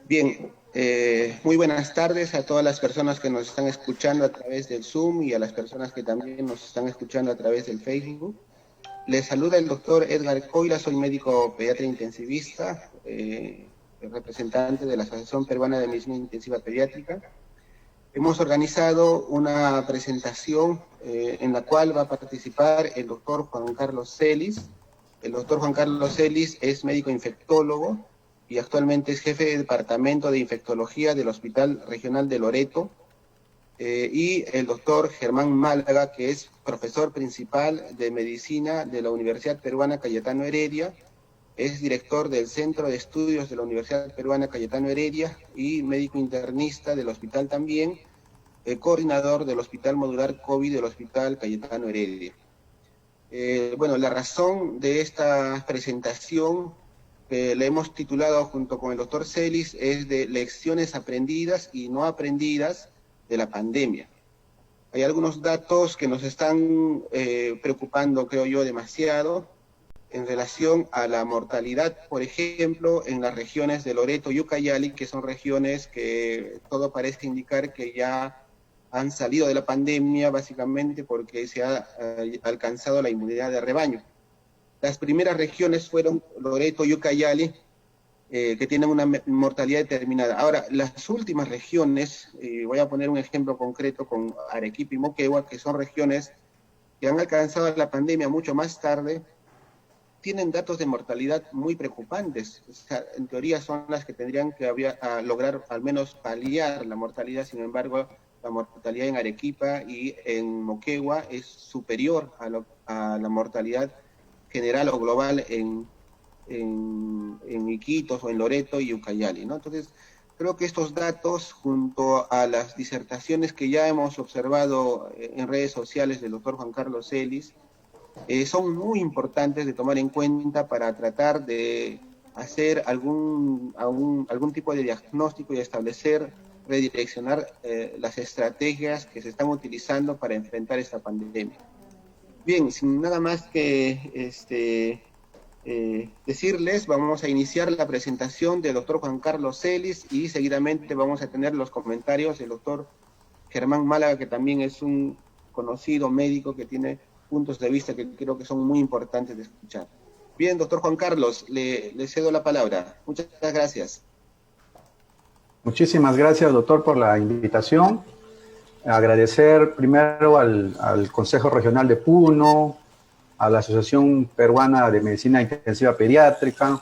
Bien, muy buenas tardes a todas las personas que nos están escuchando a través del Zoom y a las personas que también nos están escuchando a través del Facebook. Les saluda el doctor Edgar Coila, soy médico pediatra intensivista, representante de la Asociación Peruana de Medicina Intensiva Pediátrica. Hemos organizado una presentación en la cual va a participar el doctor Juan Carlos Celis. El doctor Juan Carlos Celis es médico infectólogo y actualmente es jefe de departamento de infectología del Hospital Regional de Loreto, y el doctor Germán Málaga, que es profesor principal de medicina de la Universidad Peruana Cayetano Heredia, es director del Centro de Estudios de la Universidad Peruana Cayetano Heredia y médico internista del hospital también, coordinador del Hospital Modular COVID del Hospital Cayetano Heredia. Bueno, la razón de esta presentación le hemos titulado junto con el doctor Celis es de lecciones aprendidas y no aprendidas de la pandemia. Hay algunos datos que nos están preocupando, creo yo, demasiado en relación a la mortalidad, por ejemplo, en las regiones de Loreto y Ucayali, que son regiones que todo parece indicar que ya han salido de la pandemia, básicamente porque se ha alcanzado la inmunidad de rebaño. Las primeras regiones fueron Loreto y Ucayali, que tienen una mortalidad determinada. Ahora, las últimas regiones, voy a poner un ejemplo concreto con Arequipa y Moquegua, que son regiones que han alcanzado la pandemia mucho más tarde, tienen datos de mortalidad muy preocupantes. O sea, en teoría son las que tendrían que lograr al menos paliar la mortalidad. Sin embargo, la mortalidad en Arequipa y en Moquegua es superior a la mortalidad general o global en Iquitos o en Loreto y Ucayali, ¿no? Entonces, creo que estos datos, junto a las disertaciones que ya hemos observado en redes sociales del doctor Juan Carlos Celis, son muy importantes de tomar en cuenta para tratar de hacer algún tipo de diagnóstico y establecer, redireccionar las estrategias que se están utilizando para enfrentar esta pandemia. Bien, sin nada más que decirles, vamos a iniciar la presentación del doctor Juan Carlos Celis y seguidamente vamos a tener los comentarios del doctor Germán Málaga, que también es un conocido médico que tiene puntos de vista que creo que son muy importantes de escuchar. Bien, doctor Juan Carlos, le cedo la palabra. Muchas gracias. Muchísimas gracias, doctor, por la invitación. Agradecer primero al Consejo Regional de Puno, a la Asociación Peruana de Medicina Intensiva Pediátrica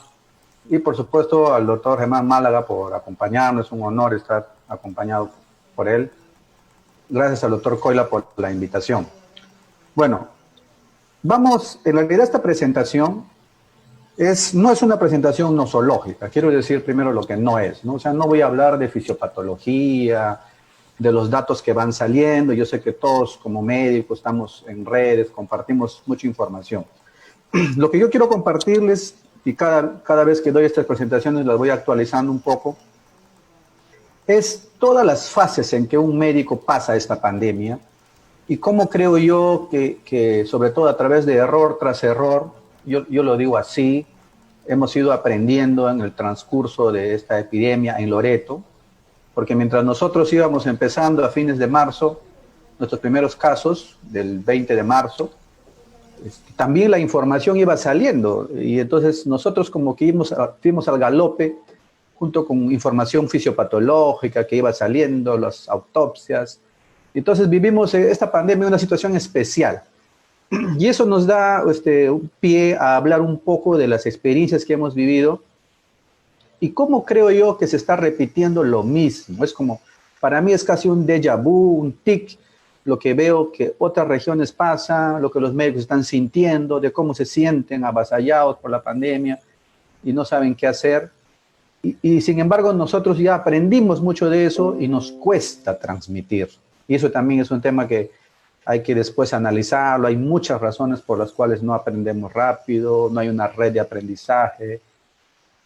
y, por supuesto, al doctor Germán Málaga por acompañarnos. Es un honor estar acompañado por él. Gracias al doctor Coila por la invitación. Bueno, vamos, en realidad esta presentación no es una presentación nosológica. Quiero decir primero lo que no es, ¿no? O sea, no voy a hablar de fisiopatología, de los datos que van saliendo. Yo sé que todos como médicos estamos en redes, compartimos mucha información. Lo que yo quiero compartirles, y cada vez que doy estas presentaciones las voy actualizando un poco, es todas las fases en que un médico pasa esta pandemia y cómo creo yo que sobre todo a través de error tras error, yo lo digo así, hemos ido aprendiendo en el transcurso de esta epidemia en Loreto, porque mientras nosotros íbamos empezando a fines de marzo, nuestros primeros casos del 20 de marzo, también la información iba saliendo y entonces nosotros como que fuimos al galope junto con información fisiopatológica que iba saliendo, las autopsias. Entonces vivimos esta pandemia en una situación especial y eso nos da un pie a hablar un poco de las experiencias que hemos vivido y cómo creo yo que se está repitiendo lo mismo. Es como, para mí es casi un déjà vu, un tic, lo que veo que otras regiones pasan, lo que los médicos están sintiendo, de cómo se sienten avasallados por la pandemia y no saben qué hacer. Y sin embargo, nosotros ya aprendimos mucho de eso y nos cuesta transmitir. Y eso también es un tema que hay que después analizarlo. Hay muchas razones por las cuales no aprendemos rápido, no hay una red de aprendizaje.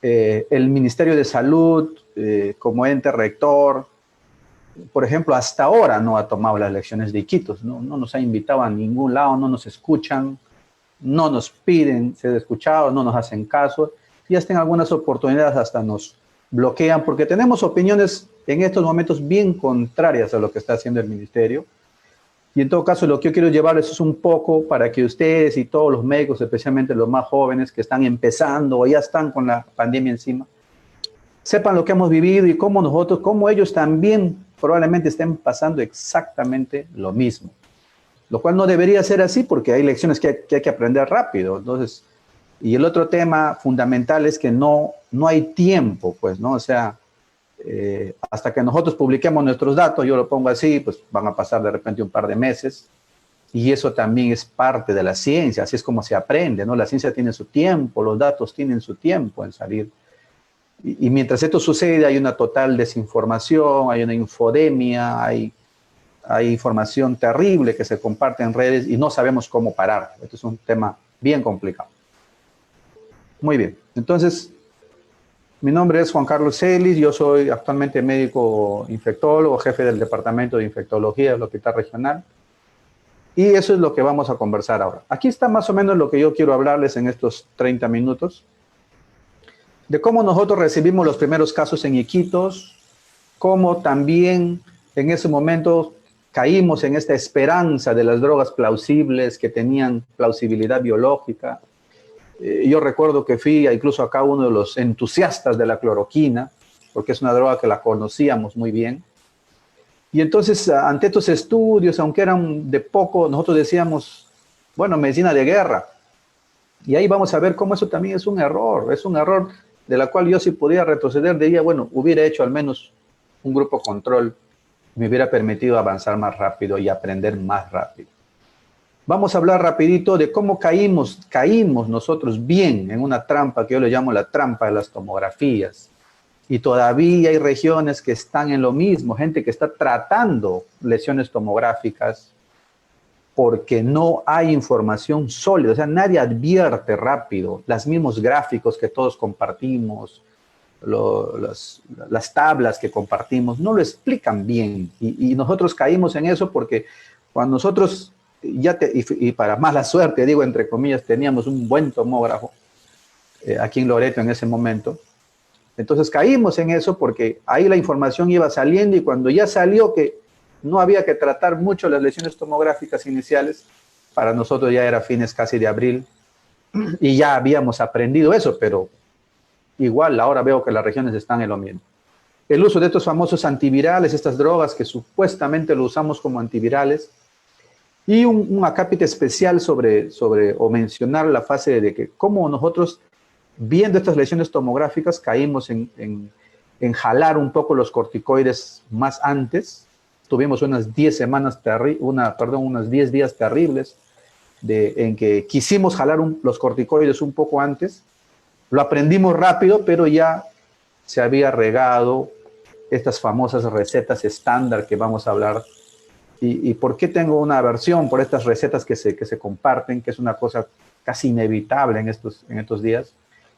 El Ministerio de Salud, como ente rector, por ejemplo, hasta ahora no ha tomado las lecciones de Iquitos, no nos ha invitado a ningún lado, no nos escuchan, no nos piden ser escuchados, no nos hacen caso, y hasta en algunas oportunidades hasta nos bloquean, porque tenemos opiniones en estos momentos bien contrarias a lo que está haciendo el ministerio. Y en todo caso, lo que yo quiero llevarles es un poco para que ustedes y todos los médicos, especialmente los más jóvenes que están empezando o ya están con la pandemia encima, sepan lo que hemos vivido y cómo nosotros, cómo ellos también probablemente estén pasando exactamente lo mismo. Lo cual no debería ser así porque hay lecciones que hay que aprender rápido. Entonces, y el otro tema fundamental es que no hay tiempo, pues, ¿no? O sea, hasta que nosotros publiquemos nuestros datos, yo lo pongo así, pues van a pasar de repente un par de meses. Y eso también es parte de la ciencia, así es como se aprende, ¿no? La ciencia tiene su tiempo, los datos tienen su tiempo en salir. Y mientras esto sucede, hay una total desinformación, hay una infodemia, hay información terrible que se comparte en redes y no sabemos cómo parar. Esto es un tema bien complicado. Muy bien, entonces, mi nombre es Juan Carlos Celis, yo soy actualmente médico infectólogo, jefe del Departamento de Infectología del Hospital Regional. Y eso es lo que vamos a conversar ahora. Aquí está más o menos lo que yo quiero hablarles en estos 30 minutos. De cómo nosotros recibimos los primeros casos en Iquitos, cómo también en ese momento caímos en esta esperanza de las drogas plausibles que tenían plausibilidad biológica. Yo recuerdo que fui incluso acá uno de los entusiastas de la cloroquina, porque es una droga que la conocíamos muy bien. Y entonces, ante estos estudios, aunque eran de poco, nosotros decíamos, bueno, medicina de guerra. Y ahí vamos a ver cómo eso también es un error de la cual yo si podía retroceder, diría, bueno, hubiera hecho al menos un grupo control, me hubiera permitido avanzar más rápido y aprender más rápido. Vamos a hablar rapidito de cómo caímos nosotros bien en una trampa que yo le llamo la trampa de las tomografías. Y todavía hay regiones que están en lo mismo, gente que está tratando lesiones tomográficas porque no hay información sólida, o sea, nadie advierte rápido, los mismos gráficos que todos compartimos, las tablas que compartimos, no lo explican bien. Y nosotros caímos en eso porque cuando nosotros, y para mala suerte, digo entre comillas, teníamos un buen tomógrafo aquí en Loreto en ese momento. Entonces caímos en eso porque ahí la información iba saliendo y cuando ya salió que no había que tratar mucho las lesiones tomográficas iniciales, para nosotros ya era fines casi de abril y ya habíamos aprendido eso, pero igual ahora veo que las regiones están en lo mismo. El uso de estos famosos antivirales, estas drogas que supuestamente lo usamos como antivirales, y un acápite especial sobre o mencionar la fase de que cómo nosotros viendo estas lesiones tomográficas, caímos en jalar un poco los corticoides más antes. Tuvimos unas 10 semanas, unos 10 días terribles en que quisimos jalar los corticoides un poco antes. Lo aprendimos rápido, pero ya se había regado estas famosas recetas estándar que vamos a hablar. ¿Y por qué tengo una aversión por estas recetas que se comparten, que es una cosa casi inevitable en estos días?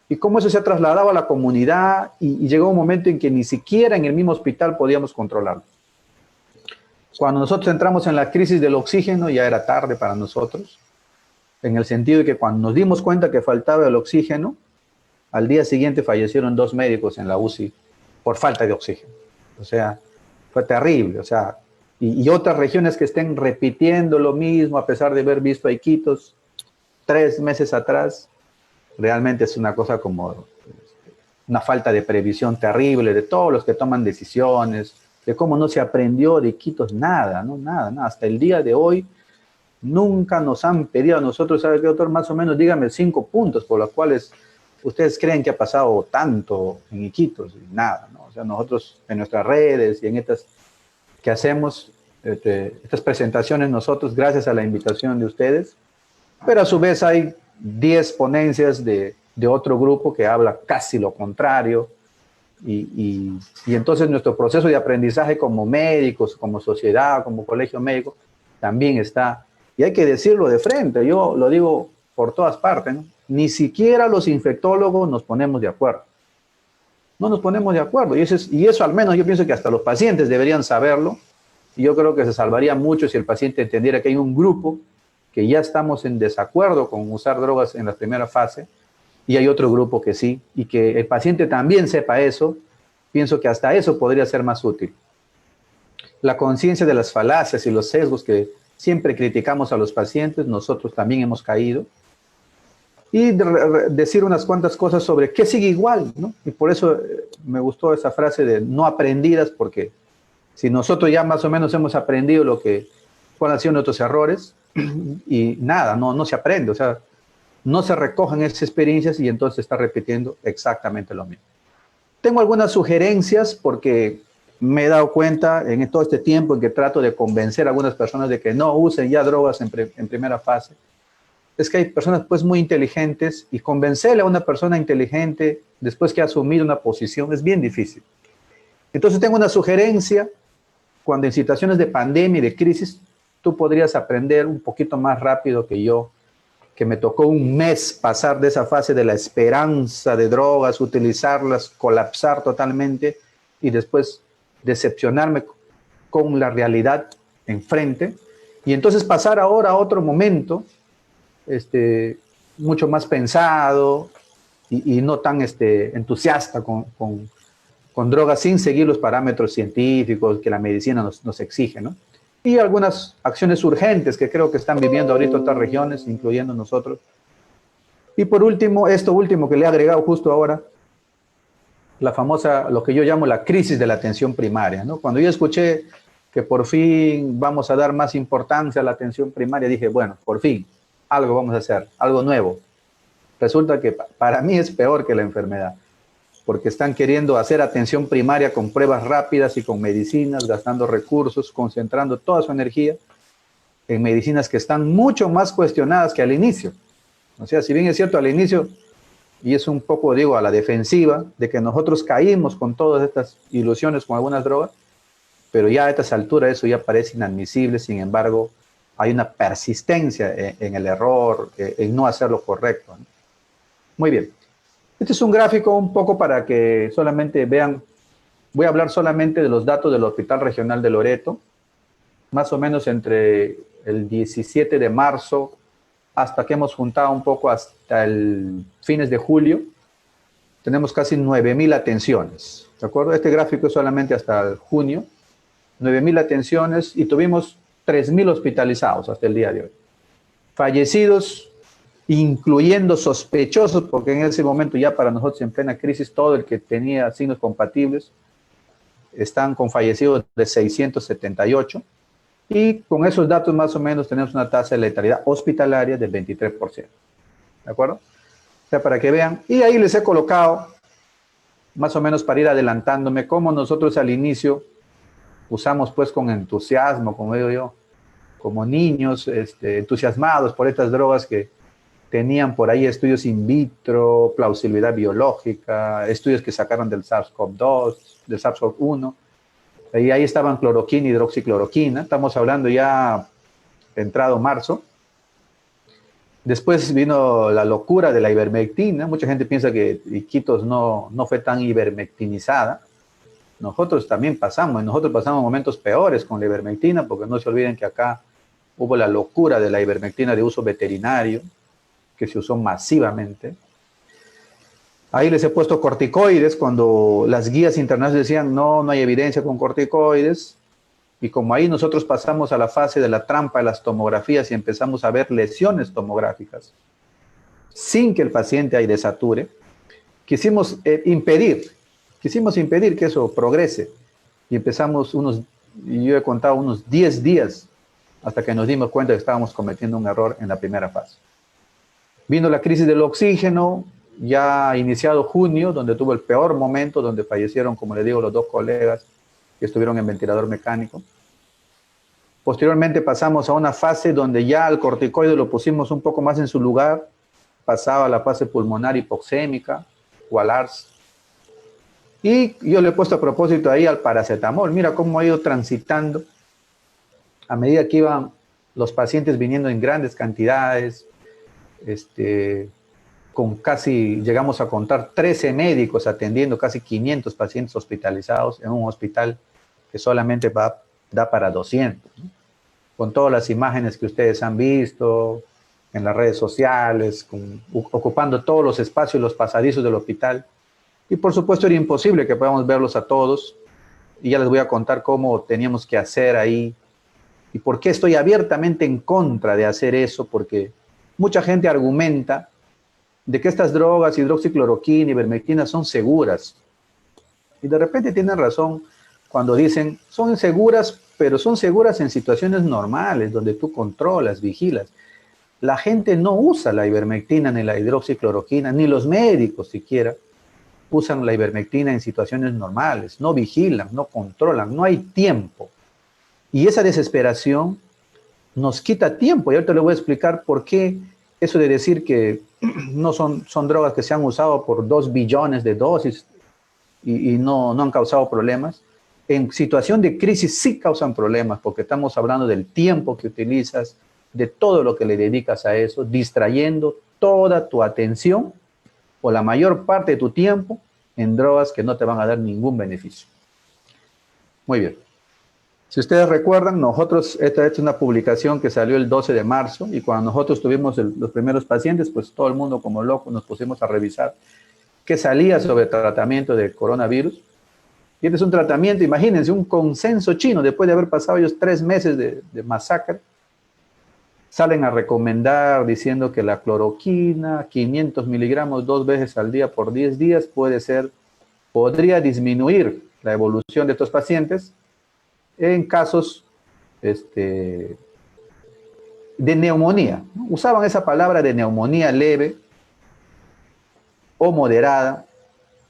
Y cómo eso se ha trasladado a la comunidad y llegó un momento en que ni siquiera en el mismo hospital podíamos controlarlo. Cuando nosotros entramos en la crisis del oxígeno ya era tarde para nosotros, en el sentido de que cuando nos dimos cuenta que faltaba el oxígeno, al día siguiente fallecieron 2 médicos en la UCI por falta de oxígeno. O sea, fue terrible. O sea, y otras regiones que estén repitiendo lo mismo a pesar de haber visto a Iquitos 3 meses atrás, realmente es una cosa como una falta de previsión terrible de todos los que toman decisiones, de cómo no se aprendió de Iquitos nada, ¿no? Nada. Hasta el día de hoy nunca nos han pedido a nosotros, ¿sabe qué, doctor? Más o menos dígame 5 puntos por los cuales ustedes creen que ha pasado tanto en Iquitos y nada, ¿no? O sea, nosotros en nuestras redes y en estas que hacemos, estas presentaciones nosotros, gracias a la invitación de ustedes, pero a su vez hay 10 ponencias de otro grupo que habla casi lo contrario y entonces nuestro proceso de aprendizaje como médicos, como sociedad, como colegio médico, también está, y hay que decirlo de frente, yo lo digo por todas partes, ¿no? Ni siquiera los infectólogos nos ponemos de acuerdo. No nos ponemos de acuerdo, y eso al menos yo pienso que hasta los pacientes deberían saberlo, y yo creo que se salvaría mucho si el paciente entendiera que hay un grupo que ya estamos en desacuerdo con usar drogas en la primera fase, y hay otro grupo que sí, y que el paciente también sepa eso, pienso que hasta eso podría ser más útil. La conciencia de las falacias y los sesgos que siempre criticamos a los pacientes, nosotros también hemos caído. Y decir unas cuantas cosas sobre qué sigue igual, ¿no? Y por eso me gustó esa frase de no aprendidas, porque si nosotros ya más o menos hemos aprendido cuáles han sido nuestros errores, y nada, no se aprende, o sea, no se recogen esas experiencias y entonces se está repitiendo exactamente lo mismo. Tengo algunas sugerencias porque me he dado cuenta en todo este tiempo en que trato de convencer a algunas personas de que no usen ya drogas en primera fase. Es que hay personas pues muy inteligentes y convencerle a una persona inteligente después que ha asumido una posición es bien difícil. Entonces tengo una sugerencia: cuando en situaciones de pandemia y de crisis, tú podrías aprender un poquito más rápido que yo, que me tocó un mes pasar de esa fase de la esperanza de drogas, utilizarlas, colapsar totalmente y después decepcionarme con la realidad enfrente, y entonces pasar ahora a otro momento mucho más pensado y no tan entusiasta con drogas, sin seguir los parámetros científicos que la medicina nos exige, ¿no? Y algunas acciones urgentes que creo que están viviendo ahorita otras regiones, incluyendo nosotros. Y por último, esto último que le he agregado justo ahora, la famosa, lo que yo llamo la crisis de la atención primaria, ¿no? Cuando yo escuché que por fin vamos a dar más importancia a la atención primaria, dije, bueno, por fin, algo vamos a hacer, algo nuevo. Resulta que para mí es peor que la enfermedad, porque están queriendo hacer atención primaria con pruebas rápidas y con medicinas, gastando recursos, concentrando toda su energía en medicinas que están mucho más cuestionadas que al inicio. O sea, si bien es cierto al inicio, y es un poco, digo, a la defensiva, de que nosotros caímos con todas estas ilusiones con algunas drogas, pero ya a estas alturas eso ya parece inadmisible. Sin embargo, hay una persistencia en el error, en no hacer lo correcto, ¿no? Muy bien. Este es un gráfico un poco para que solamente vean. Voy a hablar solamente de los datos del Hospital Regional de Loreto. Más o menos entre el 17 de marzo hasta que hemos juntado un poco hasta el fines de julio, tenemos casi 9,000 atenciones. ¿De acuerdo? Este gráfico es solamente hasta el junio. 9,000 atenciones y tuvimos 3,000 hospitalizados hasta el día de hoy. Fallecidos, incluyendo sospechosos, porque en ese momento ya para nosotros en plena crisis todo el que tenía signos compatibles están con fallecidos de 678, y con esos datos más o menos tenemos una tasa de letalidad hospitalaria del 23%. ¿De acuerdo? O sea, para que vean, y ahí les he colocado más o menos para ir adelantándome cómo nosotros al inicio usamos pues con entusiasmo, como digo yo, como niños entusiasmados por estas drogas que tenían por ahí estudios in vitro, plausibilidad biológica, estudios que sacaron del SARS-CoV-2, del SARS-CoV-1, y ahí estaban cloroquina y hidroxicloroquina. Estamos hablando ya entrado marzo. Después vino la locura de la ivermectina. Mucha gente piensa que Iquitos no fue tan ivermectinizada. Nosotros también pasamos momentos peores con la ivermectina, porque no se olviden que acá hubo la locura de la ivermectina de uso veterinario, que se usó masivamente. Ahí les he puesto corticoides, cuando las guías internacionales decían no hay evidencia con corticoides, y como ahí nosotros pasamos a la fase de la trampa de las tomografías y empezamos a ver lesiones tomográficas, sin que el paciente ahí desature, quisimos impedir que eso progrese, y empezamos yo he contado unos 10 días hasta que nos dimos cuenta que estábamos cometiendo un error en la primera fase. Vino la crisis del oxígeno, ya iniciado junio, donde tuvo el peor momento, donde fallecieron, como le digo, los 2 colegas que estuvieron en ventilador mecánico. Posteriormente pasamos a una fase donde ya el corticoide lo pusimos un poco más en su lugar, pasaba a la fase pulmonar hipoxémica o al ARS. Y yo le he puesto a propósito ahí al paracetamol. Mira cómo ha ido transitando a medida que iban los pacientes viniendo en grandes cantidades, con casi, llegamos a contar 13 médicos atendiendo casi 500 pacientes hospitalizados en un hospital que solamente da para 200, ¿no? Con todas las imágenes que ustedes han visto en las redes sociales, ocupando todos los espacios, los pasadizos del hospital. Y por supuesto era imposible que podamos verlos a todos. Y ya les voy a contar cómo teníamos que hacer ahí y por qué estoy abiertamente en contra de hacer eso, porque mucha gente argumenta de que estas drogas, hidroxicloroquina, ivermectina, son seguras. Y de repente tienen razón cuando dicen, son seguras, pero son seguras en situaciones normales, donde tú controlas, vigilas. La gente no usa la ivermectina ni la hidroxicloroquina, ni los médicos siquiera usan la ivermectina en situaciones normales, no vigilan, no controlan, no hay tiempo. Y esa desesperación nos quita tiempo. Y ahorita le voy a explicar por qué eso de decir que no son drogas que se han usado por 2 billones de dosis y no han causado problemas. En situación de crisis sí causan problemas, porque estamos hablando del tiempo que utilizas, de todo lo que le dedicas a eso, distrayendo toda tu atención o la mayor parte de tu tiempo en drogas que no te van a dar ningún beneficio. Muy bien. Si ustedes recuerdan, esta es una publicación que salió el 12 de marzo y cuando nosotros tuvimos los primeros pacientes, pues todo el mundo como loco nos pusimos a revisar qué salía sobre el tratamiento de coronavirus. Y este es un tratamiento, imagínense, un consenso chino, después de haber pasado ellos 3 meses de masacre, salen a recomendar diciendo que la cloroquina, 500 miligramos 2 veces al día por 10 días, podría disminuir la evolución de estos pacientes en casos de neumonía. Usaban esa palabra de neumonía leve o moderada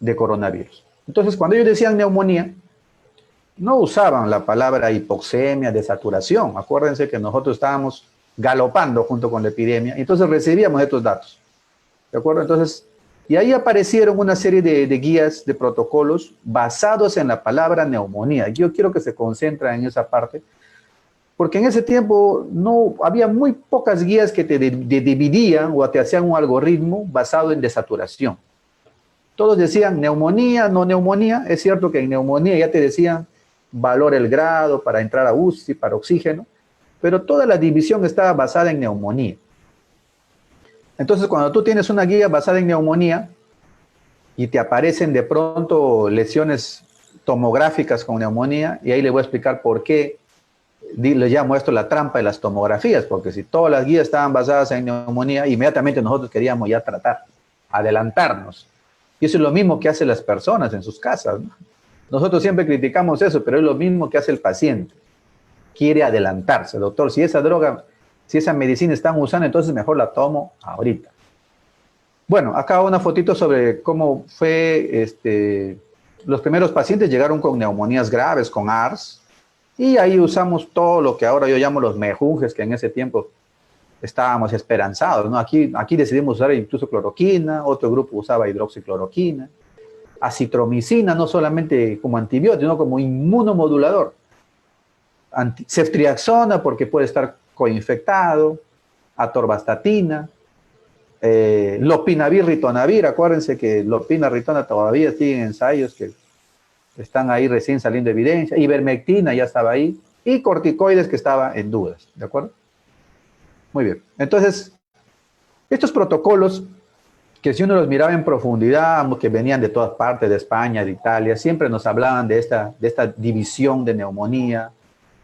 de coronavirus. Entonces, cuando ellos decían neumonía, no usaban la palabra hipoxemia, desaturación. Acuérdense que nosotros estábamos galopando junto con la epidemia, entonces recibíamos estos datos. ¿De acuerdo? Entonces, y ahí aparecieron una serie de guías, de protocolos basados en la palabra neumonía. Yo quiero que se concentren en esa parte, porque en ese tiempo no había muy pocas guías que te dividían o te hacían un algoritmo basado en desaturación. Todos decían neumonía, no neumonía. Es cierto que en neumonía ya te decían valor el grado para entrar a UCI, para oxígeno, pero toda la división estaba basada en neumonía. Entonces, cuando tú tienes una guía basada en neumonía y te aparecen de pronto lesiones tomográficas con neumonía, y ahí le voy a explicar por qué le llamo esto la trampa de las tomografías, porque si todas las guías estaban basadas en neumonía, inmediatamente nosotros queríamos ya tratar, adelantarnos. Y eso es lo mismo que hacen las personas en sus casas, ¿no? Nosotros siempre criticamos eso, pero es lo mismo que hace el paciente. Quiere adelantarse. Doctor, si esa droga, si esa medicina están usando, entonces mejor la tomo ahorita. Bueno, acá una fotito sobre cómo fue, los primeros pacientes llegaron con neumonías graves, con ARS, y ahí usamos todo lo que ahora yo llamo los mejunjes, que en ese tiempo estábamos esperanzados, ¿no? Aquí decidimos usar incluso cloroquina, otro grupo usaba hidroxicloroquina, acitromicina, no solamente como antibiótico, sino como inmunomodulador. Ceftriaxona, porque puede estar coinfectado, atorvastatina, lopinavir, ritonavir. Acuérdense que lopina, ritona todavía siguen ensayos que están ahí recién saliendo de evidencia. Ivermectina ya estaba ahí. Y corticoides que estaba en dudas. ¿De acuerdo? Muy bien. Entonces, estos protocolos, que si uno los miraba en profundidad, que venían de todas partes, de España, de Italia, siempre nos hablaban de esta división de neumonía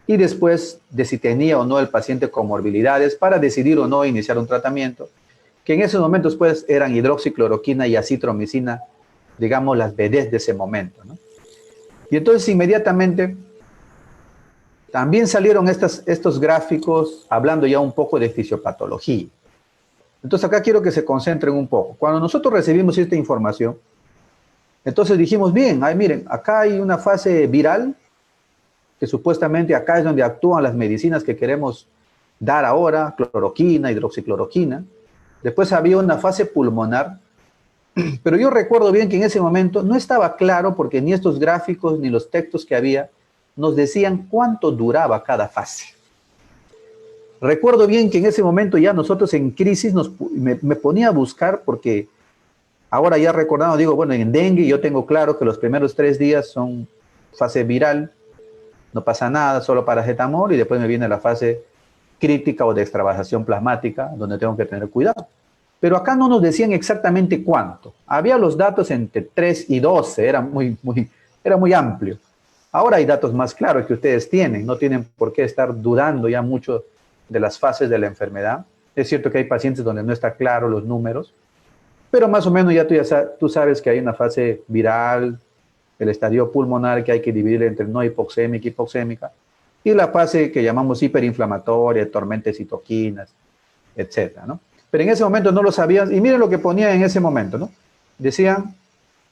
y después de si tenía o no el paciente comorbilidades para decidir o no iniciar un tratamiento, que en esos momentos pues eran hidroxicloroquina y acitromicina, digamos las vedettes de ese momento, ¿no? Y entonces inmediatamente también salieron estos gráficos hablando ya un poco de fisiopatología. Entonces acá quiero que se concentren un poco. Cuando nosotros recibimos esta información, entonces dijimos, bien, miren, acá hay una fase viral, que supuestamente acá es donde actúan las medicinas que queremos dar ahora, cloroquina, hidroxicloroquina. Después había una fase pulmonar, pero yo recuerdo bien que en ese momento no estaba claro porque ni estos gráficos ni los textos que había nos decían cuánto duraba cada fase. Recuerdo bien que en ese momento ya nosotros en crisis me ponía a buscar porque ahora ya recordando, digo, bueno, en dengue yo tengo claro que los primeros 3 días son fase viral, no pasa nada, solo paracetamol y después me viene la fase crítica o de extravasación plasmática donde tengo que tener cuidado. Pero acá no nos decían exactamente cuánto. Había los datos entre 3 y 12, era muy amplio. Ahora hay datos más claros que ustedes tienen, no tienen por qué estar dudando ya mucho de las fases de la enfermedad. Es cierto que hay pacientes donde no está claro los números, pero más o menos ya tú sabes que hay una fase viral, el estadio pulmonar que hay que dividir entre no hipoxémica y hipoxémica, y la fase que llamamos hiperinflamatoria, tormenta de citoquinas, etcétera, ¿no? Pero en ese momento no lo sabían, y miren lo que ponían en ese momento, ¿no? Decían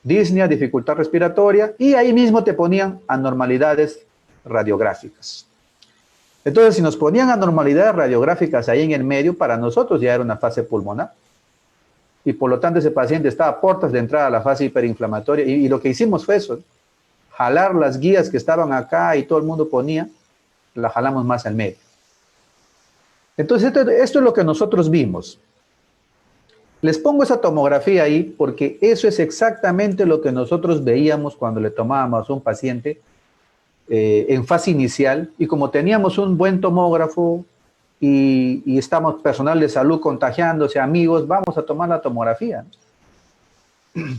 disnea, dificultad respiratoria, y ahí mismo te ponían anormalidades radiográficas. Entonces, si nos ponían anormalidades radiográficas ahí en el medio, para nosotros ya era una fase pulmonar, y por lo tanto ese paciente estaba a puertas de entrada a la fase hiperinflamatoria, y lo que hicimos fue eso, jalar las guías que estaban acá y todo el mundo ponía, la jalamos más al medio. Entonces, esto es lo que nosotros vimos. Les pongo esa tomografía ahí porque eso es exactamente lo que nosotros veíamos cuando le tomábamos a un paciente en fase inicial, y como teníamos un buen tomógrafo y estamos personal de salud contagiándose, amigos, vamos a tomar la tomografía, ¿no?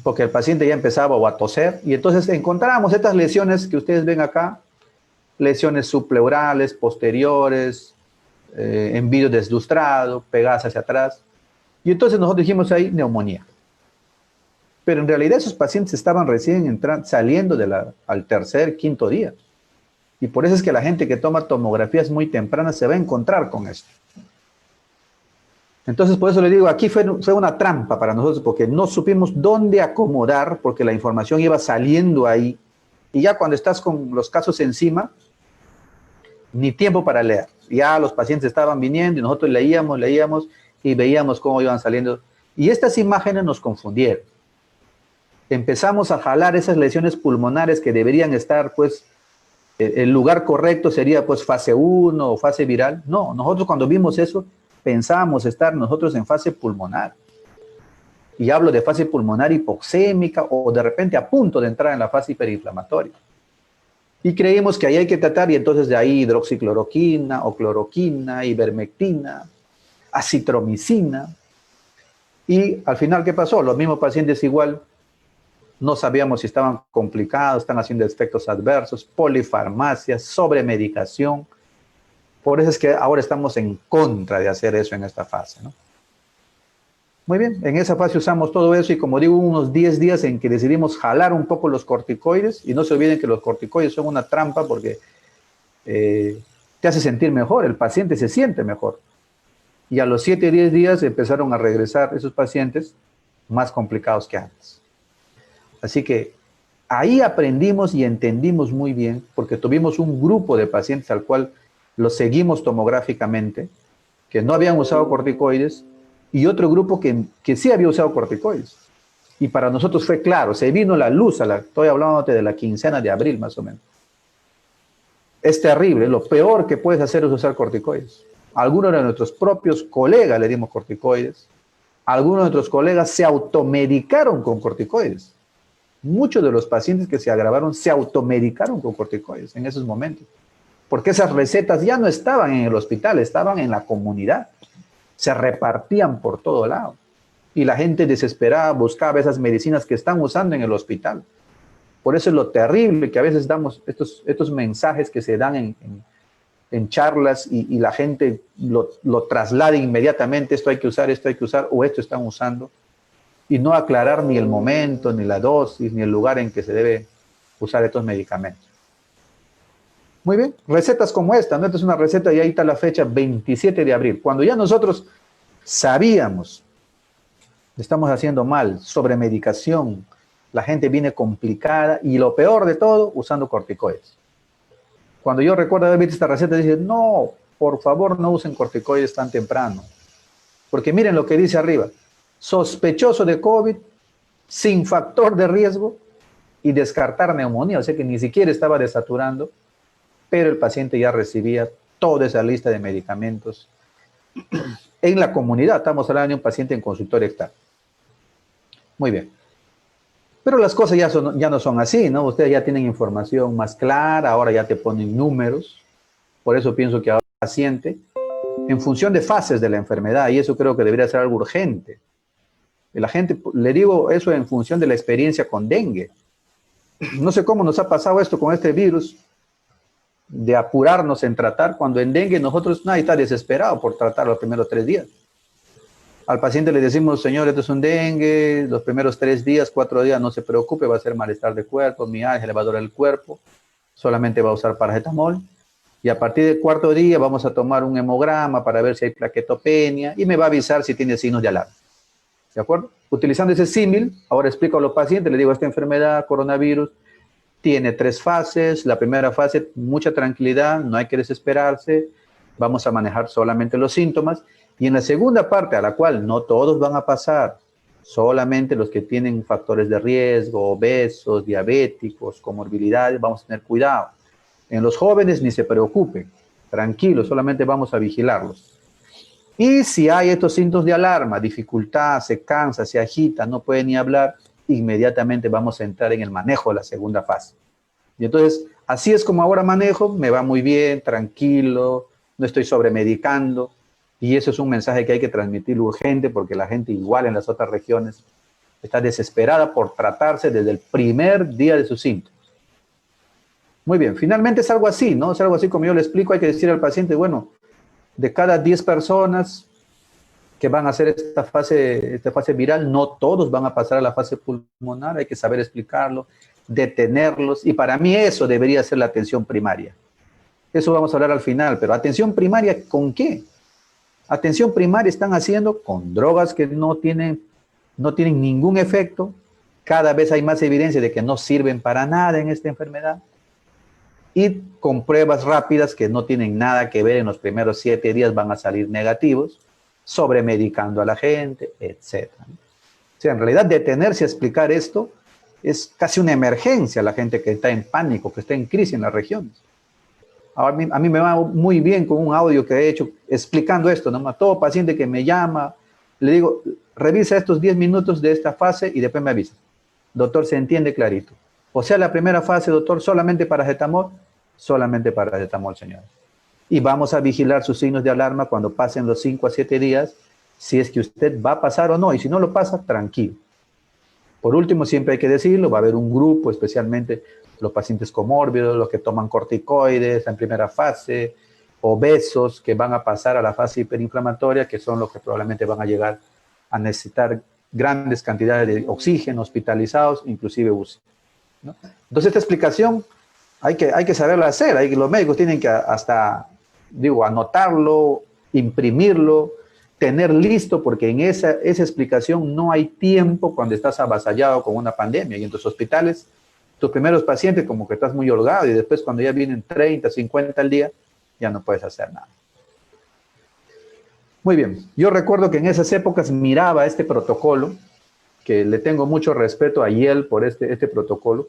Porque el paciente ya empezaba a toser, y entonces encontrábamos estas lesiones que ustedes ven acá, lesiones subpleurales, posteriores, envío deslustrado, pegadas hacia atrás. Y entonces nosotros dijimos ahí neumonía. Pero en realidad esos pacientes estaban recién saliendo al tercer, quinto día. Y por eso es que la gente que toma tomografías muy tempranas se va a encontrar con esto. Entonces, por eso le digo, aquí fue una trampa para nosotros, porque no supimos dónde acomodar, porque la información iba saliendo ahí. Y ya cuando estás con los casos encima, ni tiempo para leer. Ya los pacientes estaban viniendo y nosotros leíamos y veíamos cómo iban saliendo. Y estas imágenes nos confundieron. Empezamos a jalar esas lesiones pulmonares que deberían estar, pues, el lugar correcto sería, pues, fase 1 o fase viral. No, nosotros cuando vimos eso, pensábamos estar nosotros en fase pulmonar. Y hablo de fase pulmonar hipoxémica o de repente a punto de entrar en la fase hiperinflamatoria. Y creímos que ahí hay que tratar, y entonces de ahí hidroxicloroquina o cloroquina, ivermectina, acitromicina. Y al final, ¿qué pasó? Los mismos pacientes igual no sabíamos si estaban complicados, están haciendo efectos adversos, polifarmacia, sobremedicación. Por eso es que ahora estamos en contra de hacer eso en esta fase, ¿no? Muy bien, en esa fase usamos todo eso, y como digo, unos 10 días en que decidimos jalar un poco los corticoides, y no se olviden que los corticoides son una trampa porque te hace sentir mejor, el paciente se siente mejor. Y a los 7 o 10 días empezaron a regresar esos pacientes más complicados que antes. Así que ahí aprendimos y entendimos muy bien, porque tuvimos un grupo de pacientes al cual los seguimos tomográficamente, que no habían usado corticoides, y otro grupo que sí había usado corticoides. Y para nosotros fue claro, se vino la luz, estoy hablando de la quincena de abril más o menos. Es terrible, lo peor que puedes hacer es usar corticoides. Algunos de nuestros propios colegas le dimos corticoides, algunos de nuestros colegas se automedicaron con corticoides. Muchos de los pacientes que se agravaron se automedicaron con corticoides en esos momentos, porque esas recetas ya no estaban en el hospital, estaban en la comunidad. Se repartían por todo lado. Y la gente desesperada buscaba esas medicinas que están usando en el hospital. Por eso es lo terrible que a veces damos estos mensajes que se dan en charlas, y la gente lo traslada inmediatamente, esto hay que usar, o esto están usando, y no aclarar ni el momento, ni la dosis, ni el lugar en que se debe usar estos medicamentos. Muy bien, recetas como esta, ¿no? Esta es una receta y ahí está la fecha, 27 de abril. Cuando ya nosotros sabíamos, estamos haciendo mal, sobremedicación, la gente viene complicada, y lo peor de todo, usando corticoides. Cuando yo recuerdo haber visto esta receta, dije, no, por favor no usen corticoides tan temprano. Porque miren lo que dice arriba, sospechoso de COVID, sin factor de riesgo, y descartar neumonía, o sea que ni siquiera estaba desaturando, pero el paciente ya recibía toda esa lista de medicamentos en la comunidad. Estamos hablando de un paciente en consultorio externo. Muy bien. Pero las cosas ya no son así, ¿no? Ustedes ya tienen información más clara, ahora ya te ponen números. Por eso pienso que ahora el paciente, en función de fases de la enfermedad, y eso creo que debería ser algo urgente, La gente, le digo eso en función de la experiencia con dengue. No sé cómo nos ha pasado esto con este virus, de apurarnos en tratar, cuando en dengue nosotros nadie está desesperado por tratar los primeros 3 días. Al paciente le decimos, señor, esto es un dengue, los primeros 3 días, 4 días, no se preocupe, va a ser malestar de cuerpo, mialgia, le va a doler el cuerpo, solamente va a usar paracetamol, y a partir del 4.º día vamos a tomar un hemograma para ver si hay plaquetopenia, y me va a avisar si tiene signos de alarma. ¿De acuerdo? Utilizando ese símil, ahora explico a los pacientes, le digo, esta enfermedad, coronavirus, tiene 3 fases. La primera fase, mucha tranquilidad, no hay que desesperarse, vamos a manejar solamente los síntomas. Y en la segunda parte, a la cual no todos van a pasar, solamente los que tienen factores de riesgo, obesos, diabéticos, comorbilidades, vamos a tener cuidado. En los jóvenes ni se preocupen, tranquilos, solamente vamos a vigilarlos. Y si hay estos síntomas de alarma, dificultad, se cansa, se agita, no puede ni hablar, inmediatamente vamos a entrar en el manejo de la segunda fase. Y entonces, así es como ahora manejo, me va muy bien, tranquilo, no estoy sobremedicando, y eso es un mensaje que hay que transmitir urgente, porque la gente igual en las otras regiones está desesperada por tratarse desde el primer día de sus síntomas. Muy bien, finalmente es algo así, ¿no? Es algo así como yo le explico, hay que decir al paciente, bueno, de cada 10 personas que van a hacer esta fase viral, no todos van a pasar a la fase pulmonar, hay que saber explicarlo, detenerlos, y para mí eso debería ser la atención primaria. Eso vamos a hablar al final, pero atención primaria, ¿con qué? Atención primaria están haciendo con drogas que no tienen ningún efecto, cada vez hay más evidencia de que no sirven para nada en esta enfermedad, y con pruebas rápidas que no tienen nada que ver, en los primeros 7 días van a salir negativos, sobremedicando a la gente, etc. O sea, en realidad detenerse a explicar esto es casi una emergencia a la gente que está en pánico, que está en crisis en las regiones. Ahora, a mí me va muy bien con un audio que he hecho explicando esto, ¿no? A todo paciente que me llama, le digo, revisa estos 10 minutos de esta fase y después me avisa. Doctor, se entiende clarito. O sea, la primera fase, doctor, solamente paracetamol, señores. Y vamos a vigilar sus signos de alarma cuando pasen los 5 a 7 días, si es que usted va a pasar o no, y si no lo pasa, tranquilo. Por último, siempre hay que decirlo, va a haber un grupo, especialmente los pacientes comórbidos, los que toman corticoides en primera fase, obesos que van a pasar a la fase hiperinflamatoria, que son los que probablemente van a llegar a necesitar grandes cantidades de oxígeno, hospitalizados, inclusive UCI, ¿no? Entonces, esta explicación hay que saberla hacer, los médicos tienen que hasta, anotarlo, imprimirlo, tener listo, porque en esa explicación no hay tiempo cuando estás avasallado con una pandemia. Y en tus hospitales, tus primeros pacientes como que estás muy holgado, y después cuando ya vienen 30, 50 al día, ya no puedes hacer nada. Muy bien, yo recuerdo que en esas épocas miraba este protocolo, que le tengo mucho respeto a Yale por este protocolo.